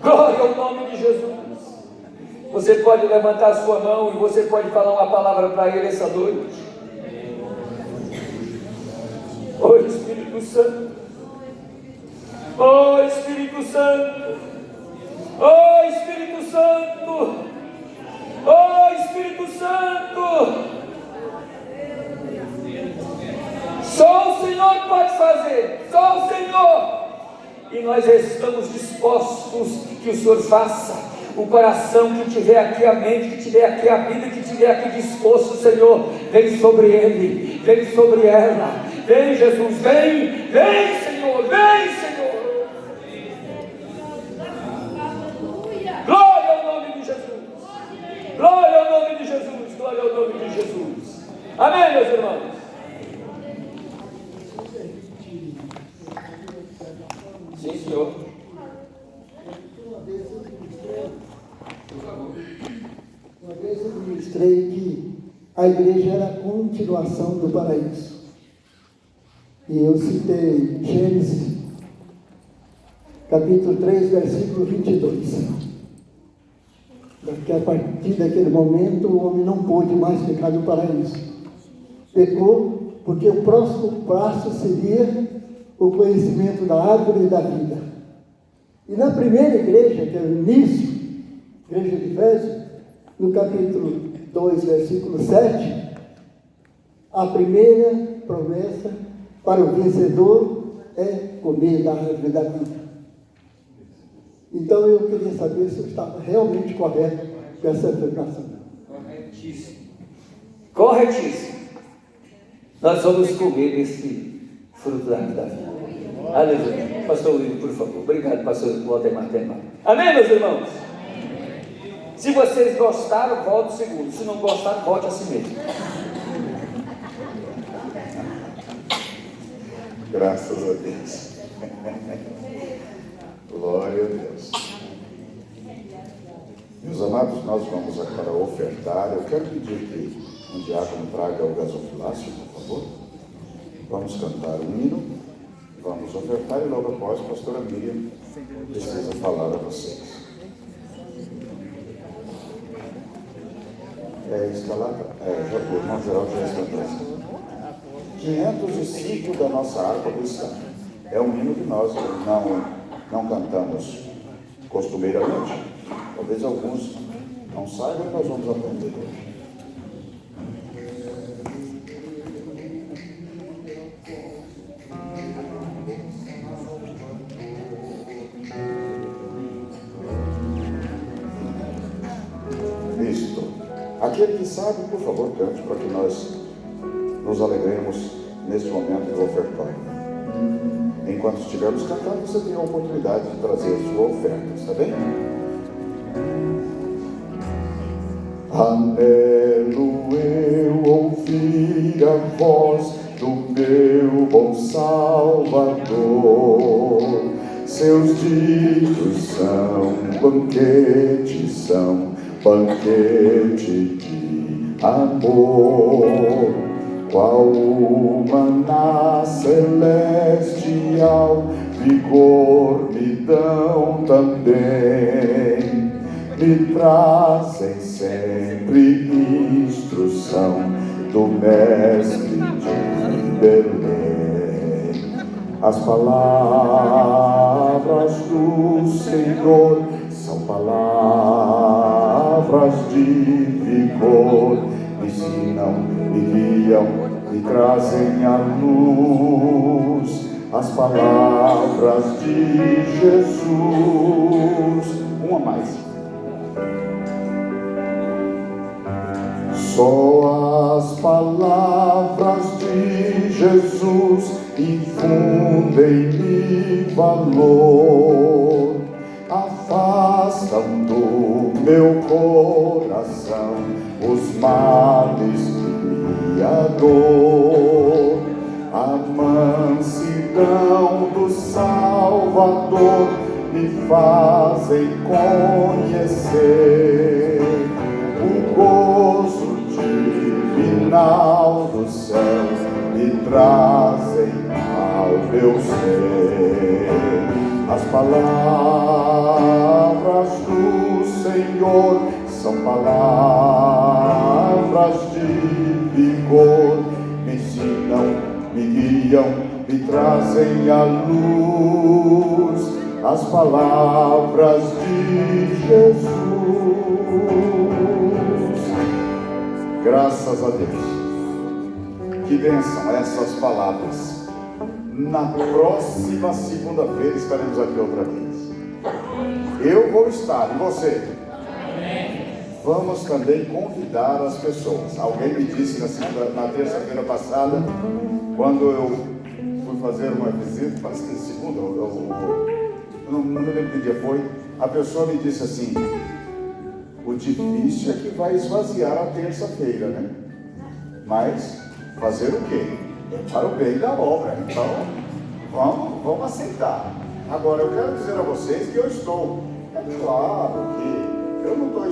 Glória ao nome de Jesus. Você pode levantar a sua mão e você pode falar uma palavra para Ele essa noite. Ó Espírito Santo. Ó Espírito Santo. Ó Espírito Santo. Ó Espírito Santo. Só o Senhor pode fazer. Só o Senhor. E nós estamos dispostos que o Senhor faça. O coração que tiver aqui, a mente que tiver aqui, a vida que tiver aqui disposto, Senhor, vem sobre ele, vem sobre ela. Vem, Jesus, vem, vem, Senhor, vem, Senhor. Glória ao nome de Jesus. Glória ao nome de Jesus. Glória ao nome de Jesus. Amém, meus irmãos. Sim, Senhor. Uma vez eu ministrei que a igreja era a continuação do paraíso. E eu citei Gênesis, capítulo 3, versículo 22. Porque a partir daquele momento o homem não pôde mais ficar no paraíso. Pecou, porque o próximo passo seria o conhecimento da árvore e da vida. E na primeira igreja, que é o início, igreja de Efésios, no capítulo 2, versículo 7, a primeira promessa para o vencedor é comer da árvore da vida. Então eu queria saber se eu estava realmente correto com essa afirmação. Corretíssimo. Corretíssimo. Nós vamos comer desse fruto da vida. Aleluia. Pastor William, por favor. Obrigado, pastor Walter Martins. Amém, meus irmãos? Se vocês gostaram, volte segundo. Se não gostaram, volte a si mesmo. Graças a Deus. Glória a Deus. Meus amados, nós vamos agora ofertar. Eu quero pedir que um diácono traga o gasofilácio, por favor. Vamos cantar um hino, vamos ofertar e logo após a pastora Miriam precisa falar a vocês. Está lá? O irmão Geraldo já está atrás. 505 da nossa harpa cristã. É um hino que nós não cantamos costumeiramente. Talvez alguns não saibam e nós vamos aprender hoje. Isto. Aquele que sabe, por favor, cante para que nós nos alegremos neste momento do ofertório. Enquanto estivermos cantando, você tem a oportunidade de trazer a sua oferta, está bem? Anelo eu ouvir a voz do meu bom Salvador. Seus ditos são banquete de amor. Qual o maná celestial, vigor me dão também, me trazem sempre instrução do Mestre de Belém. As palavras do Senhor são palavras de vigor, me ensinam, me guiam, me trazem à luz as palavras de Jesus. Uma mais. Só as palavras de Jesus infundem-me valor, afastam do meu coração os males e a dor. A mansidão do Salvador me fazem conhecer o gozo divinal do céu, me trazem ao meu ser. As palavras do Senhor são palavras de vigor, me ensinam, me guiam, me trazem à luz as palavras de Jesus. Graças a Deus. Que bênção essas palavras. Na próxima segunda-feira estaremos aqui outra vez. Eu vou estar, e você? Vamos também convidar as pessoas. Alguém me disse na terça-feira passada, quando eu fui fazer uma visita, parece que segunda, eu não me lembro que dia foi, a pessoa me disse assim: o difícil é que vai esvaziar a terça-feira, né? Mas fazer o quê? É para o bem da obra, então vamos aceitar. Agora eu quero dizer a vocês que eu estou, é claro que eu não estou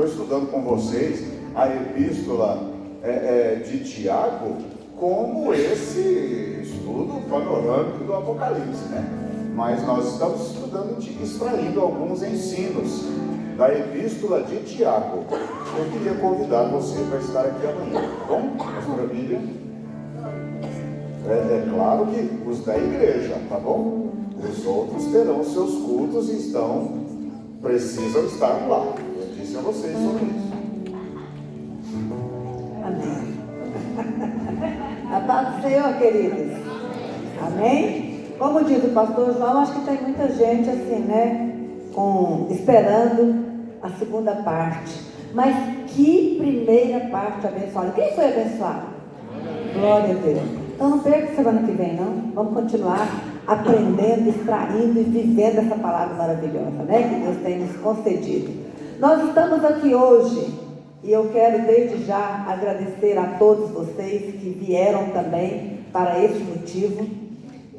estudando com vocês a epístola de Tiago como esse estudo panorâmico do Apocalipse, né? Mas nós estamos estudando, extraindo alguns ensinos da epístola de Tiago. Eu queria convidar você para estar aqui amanhã, tá bom? Pastora Bíblia. É claro que os da igreja, tá bom? Os outros terão seus cultos e precisam estar lá. Eu disse a vocês sobre isso. Amém. A paz do Senhor, queridos. Amém? Como diz o pastor João, acho que tem muita gente assim, né? Esperando a segunda parte. Mas que primeira parte abençoada. Quem foi abençoado? Glória a Deus. Então não perca semana que vem, não. Vamos continuar aprendendo, extraindo e vivendo essa palavra maravilhosa, né? Que Deus tem nos concedido. Nós estamos aqui hoje e eu quero desde já agradecer a todos vocês que vieram também para esse motivo.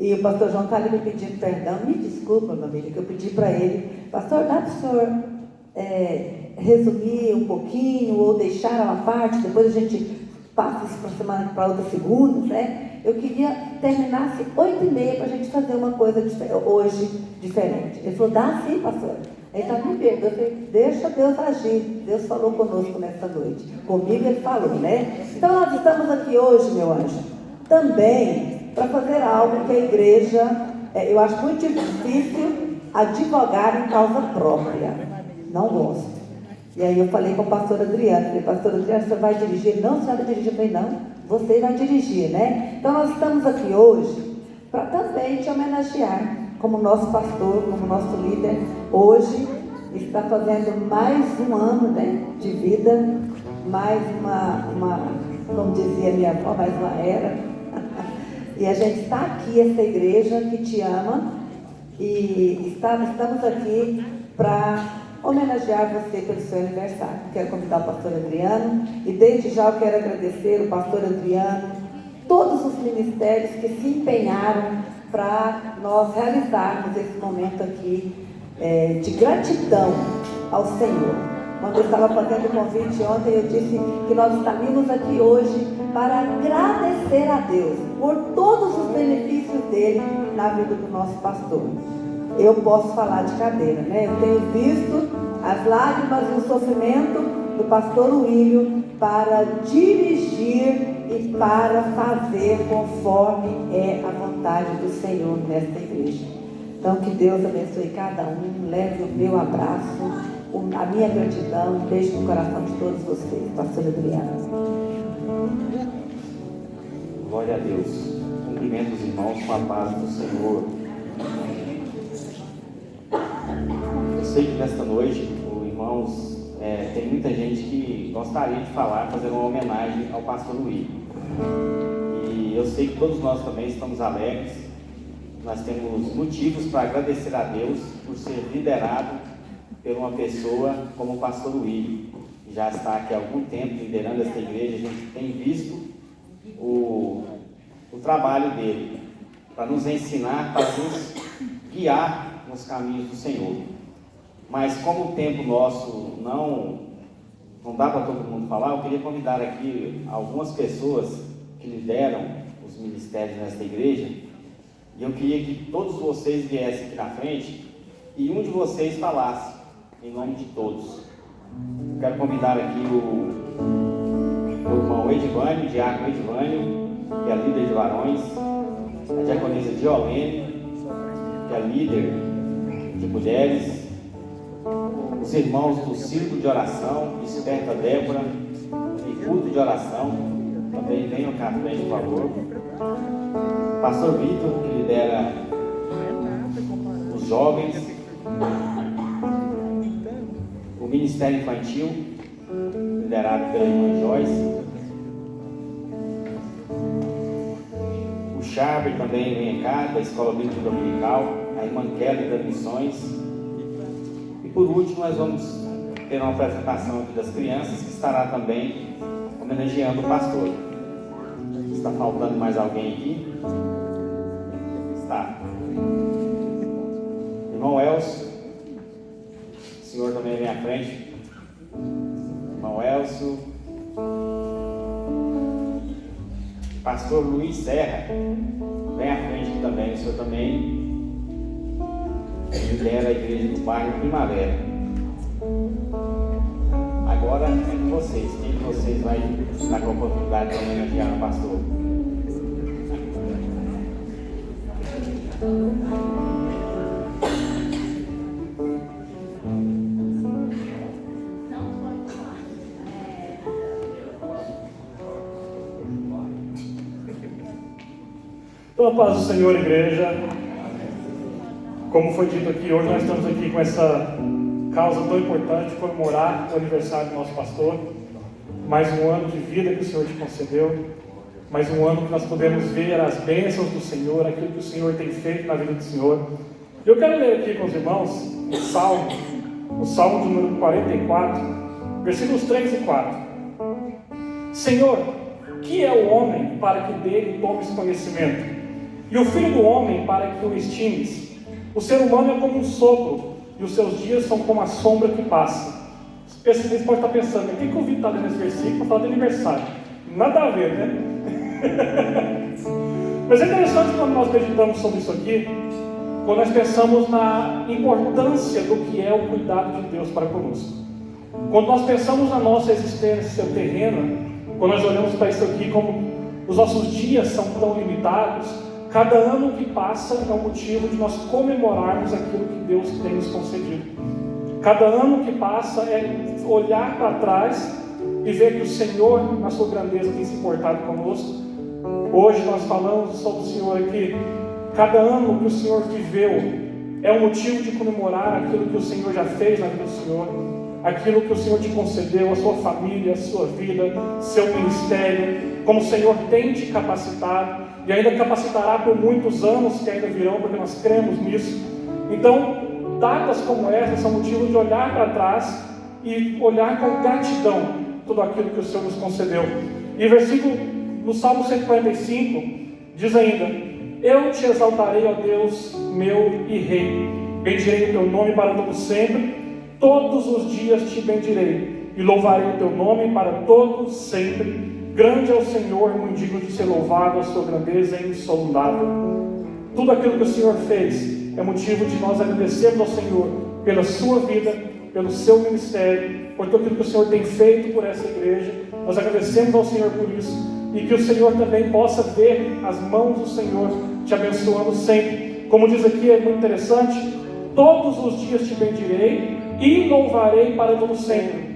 E o pastor João está ali me pedindo perdão. Me desculpa, minha amiga, que eu pedi para ele: pastor, dá para o senhor resumir um pouquinho ou deixar uma parte, depois a gente passa isso para outra segunda, né? Eu queria terminasse 8h30 para a gente fazer uma coisa hoje diferente. Ele falou: dá sim, pastor. Ele está me perdoando. Eu falei: deixa Deus agir. Deus falou conosco nessa noite. Comigo ele falou, né? Então nós estamos aqui hoje, meu anjo, também para fazer algo que a igreja, eu acho muito difícil advogar em causa própria. Não gosto. E aí eu falei com o pastor Adriano, falei: pastor Adriano, você vai dirigir? Não, você vai dirigir. Eu falei: não, você vai dirigir, né? Então nós estamos aqui hoje para também te homenagear, como nosso pastor, como nosso líder. Hoje está fazendo mais um ano, né, de vida, mais uma, como dizia minha avó, mais uma era. E a gente está aqui, essa igreja que te ama, e estamos aqui para homenagear você pelo seu aniversário. Quero convidar o pastor Adriano, e desde já eu quero agradecer o pastor Adriano, todos os ministérios que se empenharam para nós realizarmos esse momento aqui de gratidão ao Senhor. Quando eu estava fazendo o convite ontem, eu disse que nós estaríamos aqui hoje para agradecer a Deus por todos os benefícios dele na vida do nosso pastor. Eu posso falar de cadeira, né? Eu tenho visto as lágrimas e o sofrimento do pastor William para dirigir e para fazer conforme é a vontade do Senhor nesta igreja. Então, que Deus abençoe cada um, leve o meu abraço, a minha gratidão, um beijo no coração de todos vocês, pastor Adriano. Glória a Deus. Cumprimento os irmãos com a paz do Senhor. Eu sei que nesta noite, irmãos, tem muita gente que gostaria de fazer uma homenagem ao pastor Luiz. E eu sei que todos nós também estamos alegres. Nós temos motivos para agradecer a Deus por ser liderado por uma pessoa como o pastor Luiz. Já está aqui há algum tempo liderando esta igreja. A gente tem visto o trabalho dele para nos ensinar, para nos guiar nos caminhos do Senhor. Mas como o tempo nosso não dá para todo mundo falar, eu queria convidar aqui algumas pessoas que lideram os ministérios nesta igreja, e eu queria que todos vocês viessem aqui na frente e um de vocês falasse em nome de todos. Eu quero convidar aqui o irmão Edivânio, o diácono Edivânio, que é líder de varões, a diaconisa Diolene, que é líder de mulheres, os irmãos do Círculo de Oração, Desperta Débora, e Culto de Oração, também venham cá à frente, por favor. Pastor Vitor, que lidera os jovens, o Ministério Infantil, liderado pela irmã Joyce, o Charber também vem cá, da Escola Bíblica Dominical, a irmã Kelly das Missões. E por último, nós vamos ter uma apresentação aqui das crianças, que estará também homenageando o pastor. Está faltando mais alguém aqui? Está. Irmão Elcio, o senhor também vem à frente. Irmão Elcio. Pastor Luiz Serra, vem à frente aqui também. O senhor também lidera a igreja do bairro Primavera. Agora é com vocês. Quem de vocês vai estar com a oportunidade de homenagear o pastor? Então, a paz do Senhor, igreja. Como foi dito aqui, hoje nós estamos aqui com essa causa tão importante, comemorar o aniversário do nosso pastor. Mais um ano de vida que o Senhor te concedeu. mais um ano que nós podemos ver as bênçãos do Senhor, aquilo que o Senhor tem feito na vida do Senhor. Eu quero ler aqui com os irmãos o Salmo de número 44, versículos 3 e 4. Senhor, que é o homem para que dele tomes conhecimento? E o filho do homem para que o estimes? O ser humano é como um sopro, e os seus dias são como a sombra que passa. Vocês podem estar pensando, o que o Vitor está lendo esse versículo para falar de aniversário? Nada a ver, né? Mas é interessante quando nós meditamos sobre isso aqui, quando nós pensamos na importância do que é o cuidado de Deus para conosco. Quando nós pensamos na nossa existência terrena, quando nós olhamos para isso aqui como os nossos dias são tão limitados, cada ano que passa é um motivo de nós comemorarmos aquilo que Deus tem nos concedido. Cada ano que passa é olhar para trás e ver que o Senhor, na sua grandeza, tem se importado conosco. Hoje nós falamos sobre o Senhor aqui. Cada ano que o Senhor viveu é um motivo de comemorar aquilo que o Senhor já fez na vida do Senhor, aquilo que o Senhor te concedeu, a sua família, a sua vida, seu ministério, como o Senhor tem te capacitado e ainda capacitará por muitos anos que ainda virão, porque nós cremos nisso. Então, datas como essa são motivo de olhar para trás e olhar com gratidão tudo aquilo que o Senhor nos concedeu. E versículo no Salmo 145 diz ainda: eu te exaltarei, ó Deus, meu e Rei. Bendirei o teu nome para todo sempre. Todos os dias te bendirei e louvarei o teu nome para todo sempre. Grande é o Senhor, muito digno de ser louvado, a sua grandeza é insondável. Tudo aquilo que o Senhor fez é motivo de nós agradecermos ao Senhor pela sua vida, pelo seu ministério, por tudo aquilo que o Senhor tem feito por essa igreja. Nós agradecemos ao Senhor por isso. E que o Senhor também possa ver as mãos do Senhor te abençoando sempre. Como diz aqui, é muito interessante: todos os dias te bendirei e louvarei para todo sempre.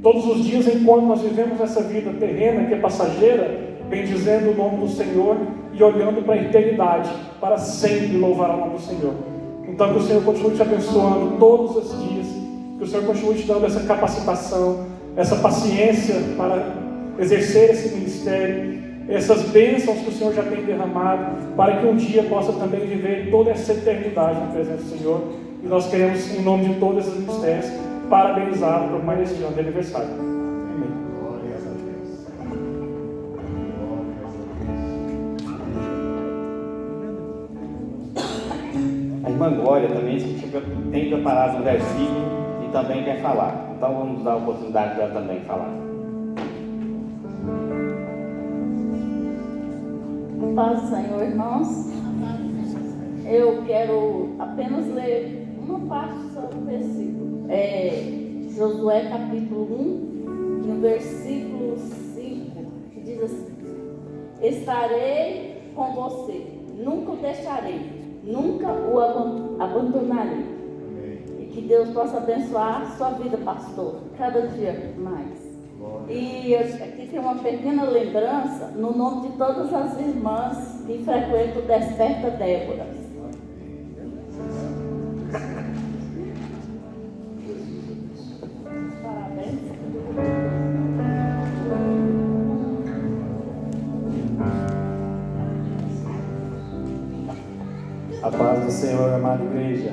Todos os dias, enquanto nós vivemos essa vida terrena, que é passageira, bendizendo o nome do Senhor e olhando para a eternidade, para sempre louvar o nome do Senhor. Então que o Senhor continue te abençoando todos os dias, que o Senhor continue te dando essa capacitação, essa paciência para exercer esse ministério, essas bênçãos que o Senhor já tem derramado, para que um dia possa também viver toda essa eternidade na presença do Senhor. E nós queremos, em nome de todos esses ministérios, parabenizá-lo por mais esse ano de aniversário. Amém. A irmã Glória também tem preparado um versículo e também quer falar. Então vamos dar a oportunidade dela também falar. Paz do Senhor, irmãos. Eu quero apenas ler uma parte só do versículo. Josué capítulo 1, no versículo 5, que diz assim: estarei com você, nunca o deixarei, nunca o abandonarei. E que Deus possa abençoar a sua vida, pastor, cada dia mais. E aqui tem uma pequena lembrança no nome de todas as irmãs que frequentam o Desperta Débora. Parabéns. A paz do Senhor, amada igreja.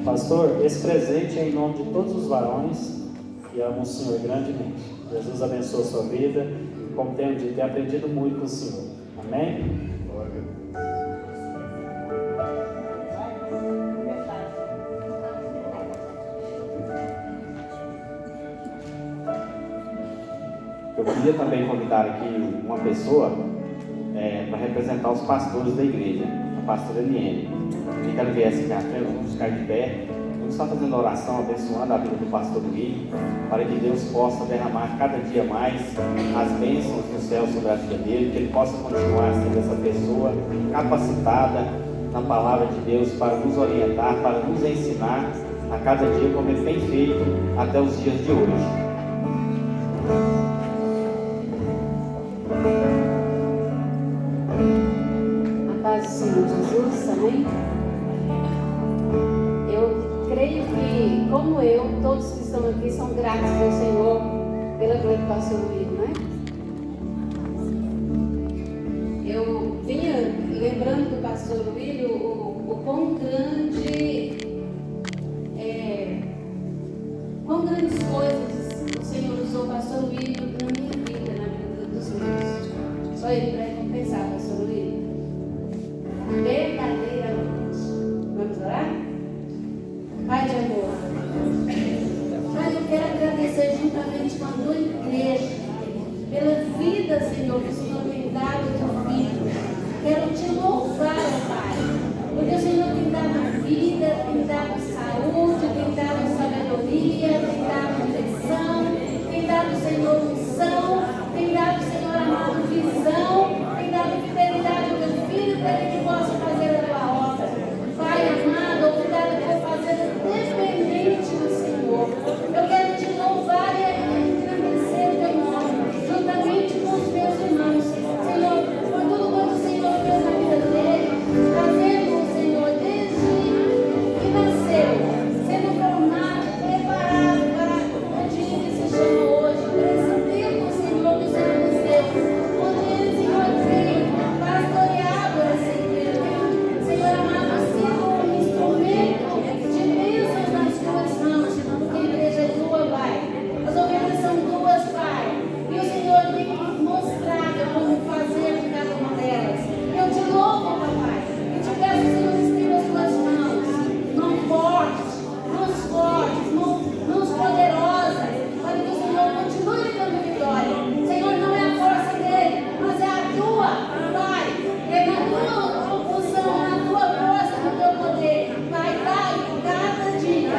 Pastor, esse presente é em nome de todos os varões que amam o Senhor grandemente. Jesus abençoe a sua vida, como tenho de ter aprendido muito com o Senhor. Amém? Eu queria também convidar aqui uma pessoa para representar os pastores da igreja, a pastora Eliane. Eu quero ver essa aqui à frente, vamos ficar de pé. Vamos estar fazendo oração, abençoando a vida do pastor Luiz, para que Deus possa derramar cada dia mais as bênçãos do céu sobre a vida dele, que ele possa continuar sendo essa pessoa capacitada na palavra de Deus para nos orientar, para nos ensinar a cada dia, como ele tem feito até os dias de hoje. A paz do Senhor Jesus, amém? Creio que, como eu, todos que estão aqui são gratos ao Senhor pela glória do pastor Luiz, não é? pastor William o quão grandes coisas o Senhor usou o pastor William na minha vida, na vida dos meus. Só ele para recompensar, pastor William. Verdadeiramente. Vamos orar? Pai de amor. Pai, eu quero agradecer juntamente com a tua igreja pela vida, Senhor, que o Senhor tem dado ao teu filho. Quero te louvar, Pai, porque o Senhor tem dado vida, tem dado saúde, tem dado sabedoria, tem dado direção, tem dado, Senhor, unção, tem dado, Senhor amado, visão, tem dado fidelidade ao teu filho para que ele possa fazer a tua obra. Pai amado, obrigado por fazer dependente do Senhor. Eu quero te louvar e engrandecer o teu nome, juntamente com os meus irmãos, Senhor, por tudo quanto o Senhor fez na vida dele, trazendo, Senhor, desde que nasceu, sendo formado, preparado para o dia que se chama hoje, para esse tempo, Senhor, que o Senhor nos deu, onde ele, Senhor, veio pastoreado essa igreja, Senhor amado, sendo um instrumento de bênçãos nas tuas mãos, porque a igreja é tua, Pai, as ovelhas são tuas, Pai, e o Senhor tem mostrado como fazer de cada uma delas. Eu te louvo, papai, e te peço, Senhor, estenda as tuas mãos, mãos fortes, mãos poderosas, para que o Senhor continue lhe dando vitória. Senhor, não é a força dele, mas é a tua, Pai, é na tua unção, na tua força, no teu poder. Pai, dá-lhe cada dia,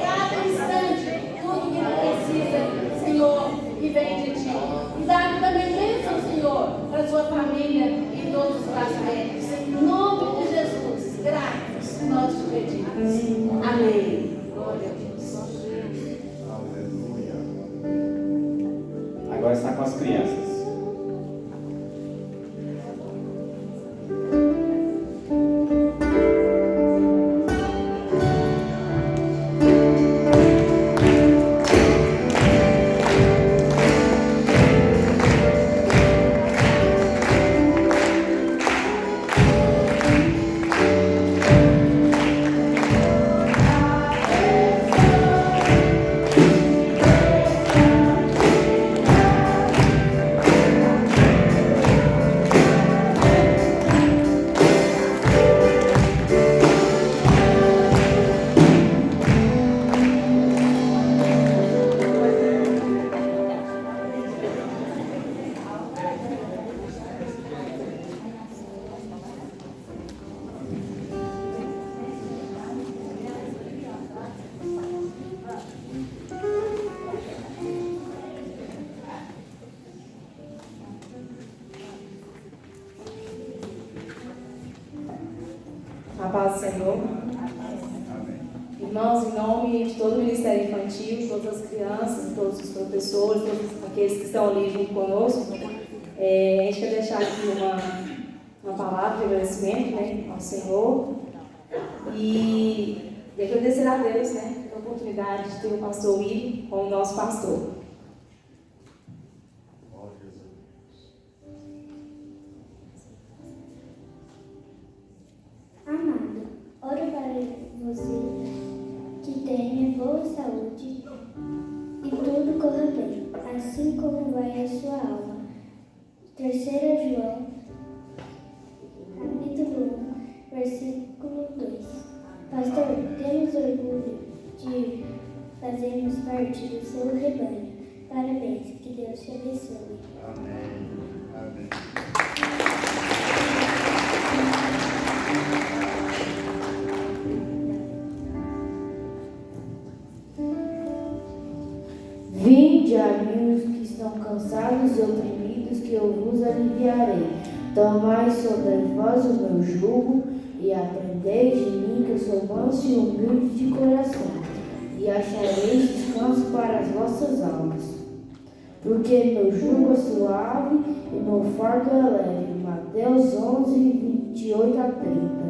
cada instante, tudo que ele precisa, Senhor, que vem de ti. E dá-lhe também bênção, Senhor, para a sua família e todos os brasileiros. Em nome de Jesus, graças nós te pedimos. Amém. Glória a Deus. Aleluia. Agora está com as crianças. A paz do Senhor. Irmãos, em nome de todo o Ministério Infantil, todas as crianças, todos os professores, todos aqueles que estão ali junto conosco, a gente quer deixar aqui uma palavra de agradecimento, né, ao Senhor e agradecer a Deus, né, pela oportunidade de ter o pastor William como nosso pastor. Amado, oro para você que tenha boa saúde e tudo corra bem, assim como vai a sua alma. 3 João, capítulo 1, versículo 2. Pastor, temos orgulho de fazermos parte do seu rebanho. Parabéns, que Deus te abençoe. Amém. Amém. Vinde a mim os que estão cansados e oprimidos, que eu vos aliviarei. Tomai sobre vós o meu jugo e aprendei de mim, que eu sou manso e humilde de coração, e achareis descanso para as vossas almas. Porque meu jugo é suave e meu fardo é leve. Mateus 11, 28 a 30.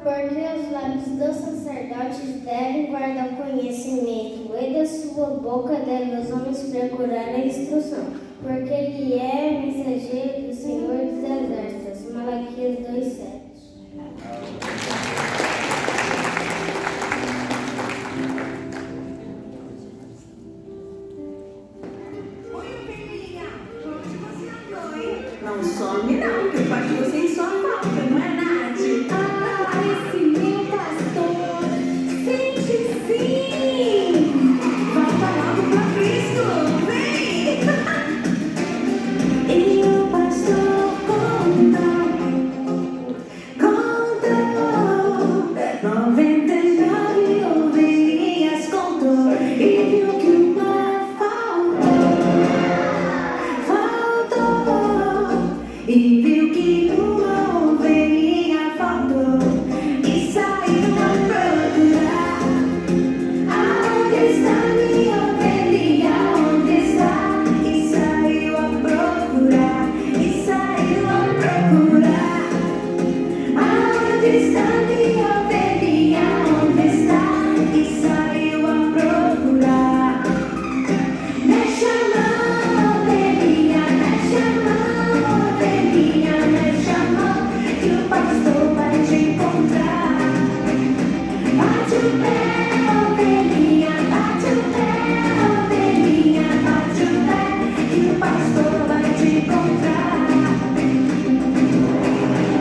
Porque os lábios dos sacerdotes devem guardar o conhecimento, e da sua boca devem os homens procurar a instrução, porque ele é mensageiro do Senhor dos Exércitos. Malaquias 2:7. Não some não, que eu faço vocês só falta, não é, Nath? Esse meu pastor sente sim! Volta logo pra Cristo, vem! E o pastor contou 99 ovelhinhas contou e viu que uma e viu que uma ovelhinha faltou e saiu a procurar. Aonde está minha ovelhinha? Onde está? E saiu a procurar. E saiu a procurar. Aonde está minha ovelhinha? Onde está? E saiu a procurar. Mexe a mão, ovelhinha, mexe a mão, ovelhinha, mexe a mão, que o pastor vai te encontrar. Bate o pé, ovelhinha, bate o pé, ovelhinha, bate o pé, que o pastor vai te encontrar.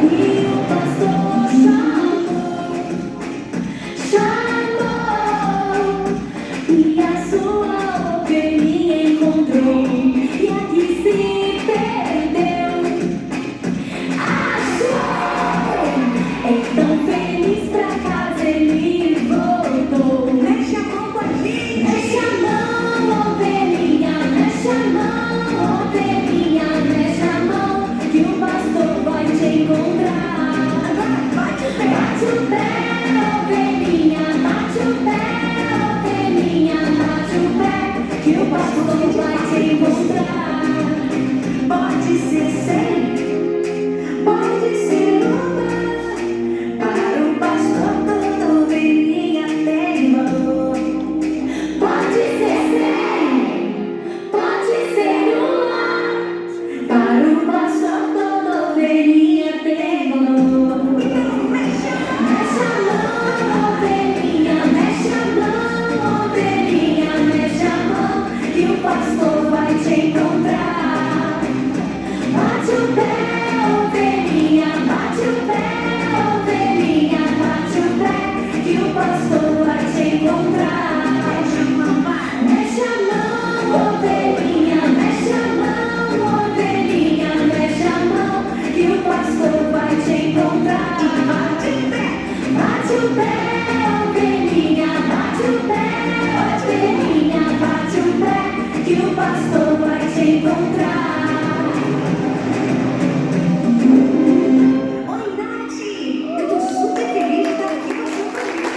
E o pastor chamou, e a sua ovelhinha encontrou, e a que se perdeu achou. Então feliz pra casa ele voltou. Mexe a mão com a gente. Mexe a mão, ovelhinha, mexe a mão, ovelhinha, mexe a mão, que o pastor vai te encontrar. Bate o pé, ovelhinha, bate o pé, ovelhinha, bate o pé, que o pastor vai te encontrar. Pode ser 100, pode ser uma, para o pastor toda ovelhinha tem valor. Pode ser 100, pode ser uma, para o pastor toda ovelhinha tem valor. Então mexe a mão, ovelhinha, mexe a mão, ovelhinha, mexe a mão, que o pastor vai te encontrar. Bate o pé, ovelhinha, bate o pé, ovelhinha, bate o pé, que o pastor vai te encontrar. Mexe a mão, ovelhinha, mexe a mão, ovelhinha, mexe a mão, que o pastor vai te encontrar. Bate o pé, ovelhinha, bate o pé, ovelhinha, bate o pé, que o pastor vai te encontrar. Oi, Nath! Eu tô super feliz de estar aqui com você comigo.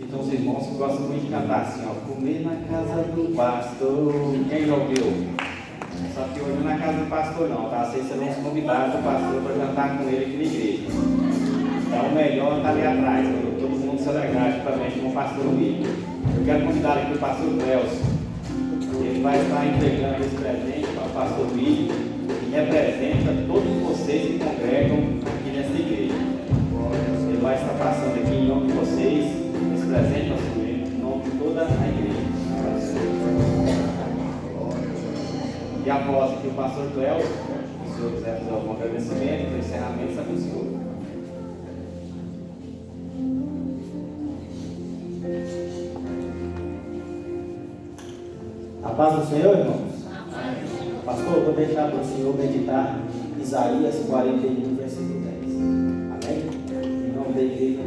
Então os irmãos que gostam muito de cantar assim, ó, comer na casa do pastor. Quem já ouviu? Só que hoje não é na casa do pastor não, tá? Vocês serão os convidados do pastor para cantar com ele aqui na igreja. Então o melhor está ali atrás, para todo mundo se alegrar juntamente com o pastor Luiz. Eu quero convidar aqui o pastor Cleuso. Ele vai estar entregando esse presente para o pastor Luiz, que representa todos vocês que congregam aqui nessa igreja. Ele vai estar passando aqui em nome de vocês esse presente, nosso Luiz, em nome de toda a igreja. E após aqui o pastor Cleuso, se o senhor quiser fazer algum agradecimento, o encerramento está com o senhor. paz do Senhor, irmãos? Pastor, eu vou deixar para o senhor meditar Isaías 41, versículo 10. Amém? Em nome da igreja,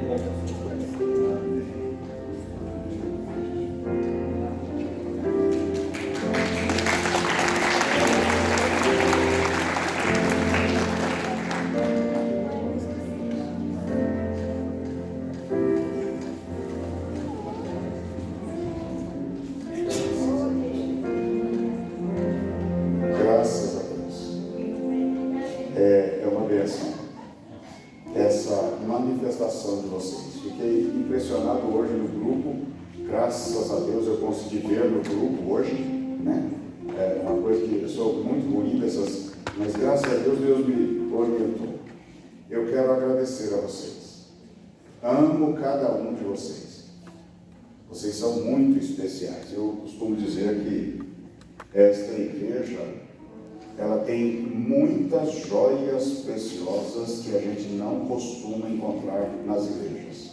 manifestação de vocês. Fiquei impressionado hoje no grupo, graças a Deus eu consegui ver no grupo hoje, né? É uma coisa que eu sou muito bonita, mas graças a Deus, Deus me orientou. Eu quero agradecer a vocês. Amo cada um de vocês. Vocês são muito especiais. Eu costumo dizer que esta igreja, ela tem muitas joias preciosas que a gente não costuma encontrar nas igrejas.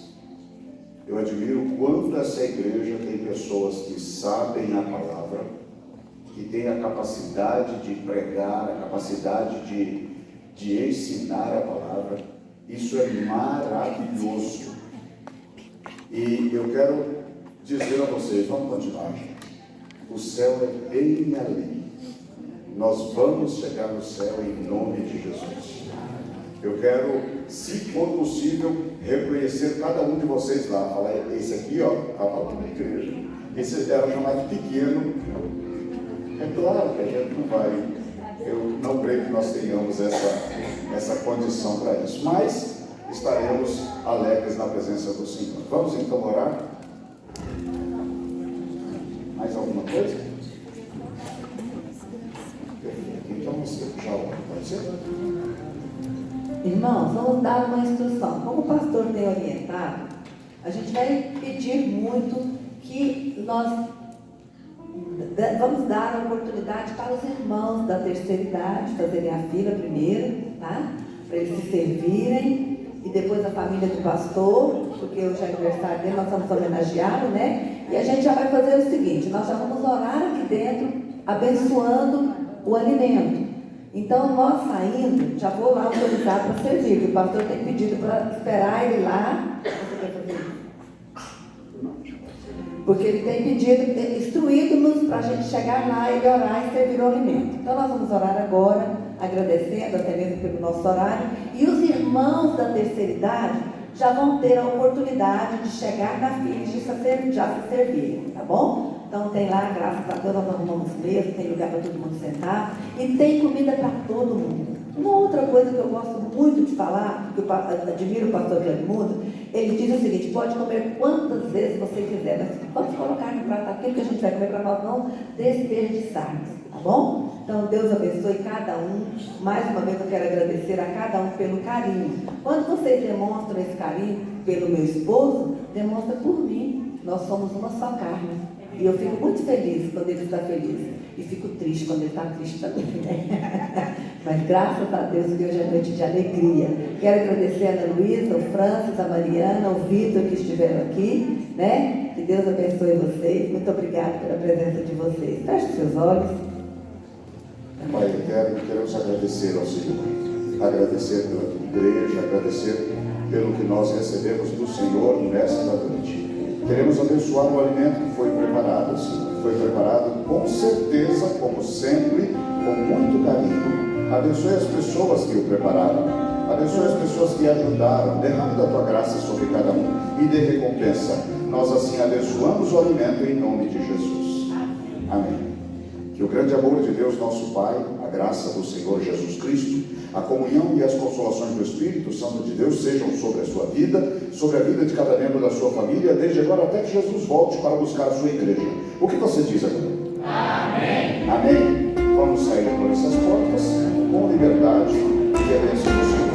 Eu admiro quanto essa igreja tem pessoas que sabem a palavra, que têm a capacidade de pregar, a capacidade de ensinar a palavra. Isso é maravilhoso. E eu quero dizer a vocês, vamos continuar. O céu é bem ali. Nós vamos chegar no céu em nome de Jesus. Eu quero, se for possível, reconhecer cada um de vocês lá. Falar, esse aqui, ó, está falando da igreja. Esse era chamado pequeno. É claro que a gente não vai. Eu não creio que nós tenhamos essa condição para isso. Mas estaremos alegres na presença do Senhor. Vamos então orar? Mais alguma coisa? Então você já ora, pode ser? Irmãos, vamos dar uma instrução. Como o pastor tem orientado, a gente vai pedir muito que nós vamos dar a oportunidade para os irmãos da terceira idade fazerem a fila primeiro, tá? Para eles se servirem, e depois a família do pastor, porque hoje é aniversário dele, nós vamos homenageá-lo, né? E a gente já vai fazer o seguinte, nós já vamos orar aqui dentro, abençoando o alimento. Então, nós saindo, já vou lá autorizar para servir, porque o pastor tem pedido para esperar ele lá. Porque ele tem pedido, instruído-nos para a gente chegar lá, ele orar e servir o alimento. Então, nós vamos orar agora, agradecendo até mesmo pelo nosso horário. E os irmãos da terceira idade já vão ter a oportunidade de chegar na fila e já se servir, tá bom? Então tem lá, graças a Deus, nós arrumamos mesmo, tem lugar para todo mundo sentar e tem comida para todo mundo. Uma outra coisa que eu gosto muito de falar, que eu admiro o pastor Raimundo, ele diz o seguinte: pode comer quantas vezes você quiser, mas pode colocar no prato aquilo que a gente vai comer para nós não desperdiçarmos, tá bom? Então Deus abençoe cada um. Mais uma vez eu quero agradecer a cada um pelo carinho. Quando vocês demonstram esse carinho pelo meu esposo, demonstra por mim. Nós somos uma só carne. E eu fico muito feliz quando ele está feliz. E fico triste quando ele está triste também. Mas graças a Deus que hoje é noite de alegria. Quero agradecer a Ana Luísa, o Francis, a Mariana, o Vitor que estiveram aqui, né? Que Deus abençoe vocês. Muito obrigada pela presença de vocês. Feche seus olhos. Pai, queremos agradecer ao Senhor. Agradecer pela igreja, agradecer pelo que nós recebemos do Senhor nessa noite. Queremos abençoar o alimento que foi preparado, Senhor. Foi preparado com certeza, como sempre, com muito carinho. Abençoe as pessoas que o prepararam. Abençoe as pessoas que ajudaram. Derrame da tua graça sobre cada um e dê recompensa. Nós assim abençoamos o alimento em nome de Jesus. Amém. Que o grande amor de Deus, nosso Pai, a graça do Senhor Jesus Cristo, a comunhão e as consolações do Espírito Santo de Deus sejam sobre a sua vida, sobre a vida de cada membro da sua família, desde agora até que Jesus volte para buscar a sua igreja. O que você diz agora? Amém. Amém. Vamos sair por essas portas com liberdade e a bênção do Senhor.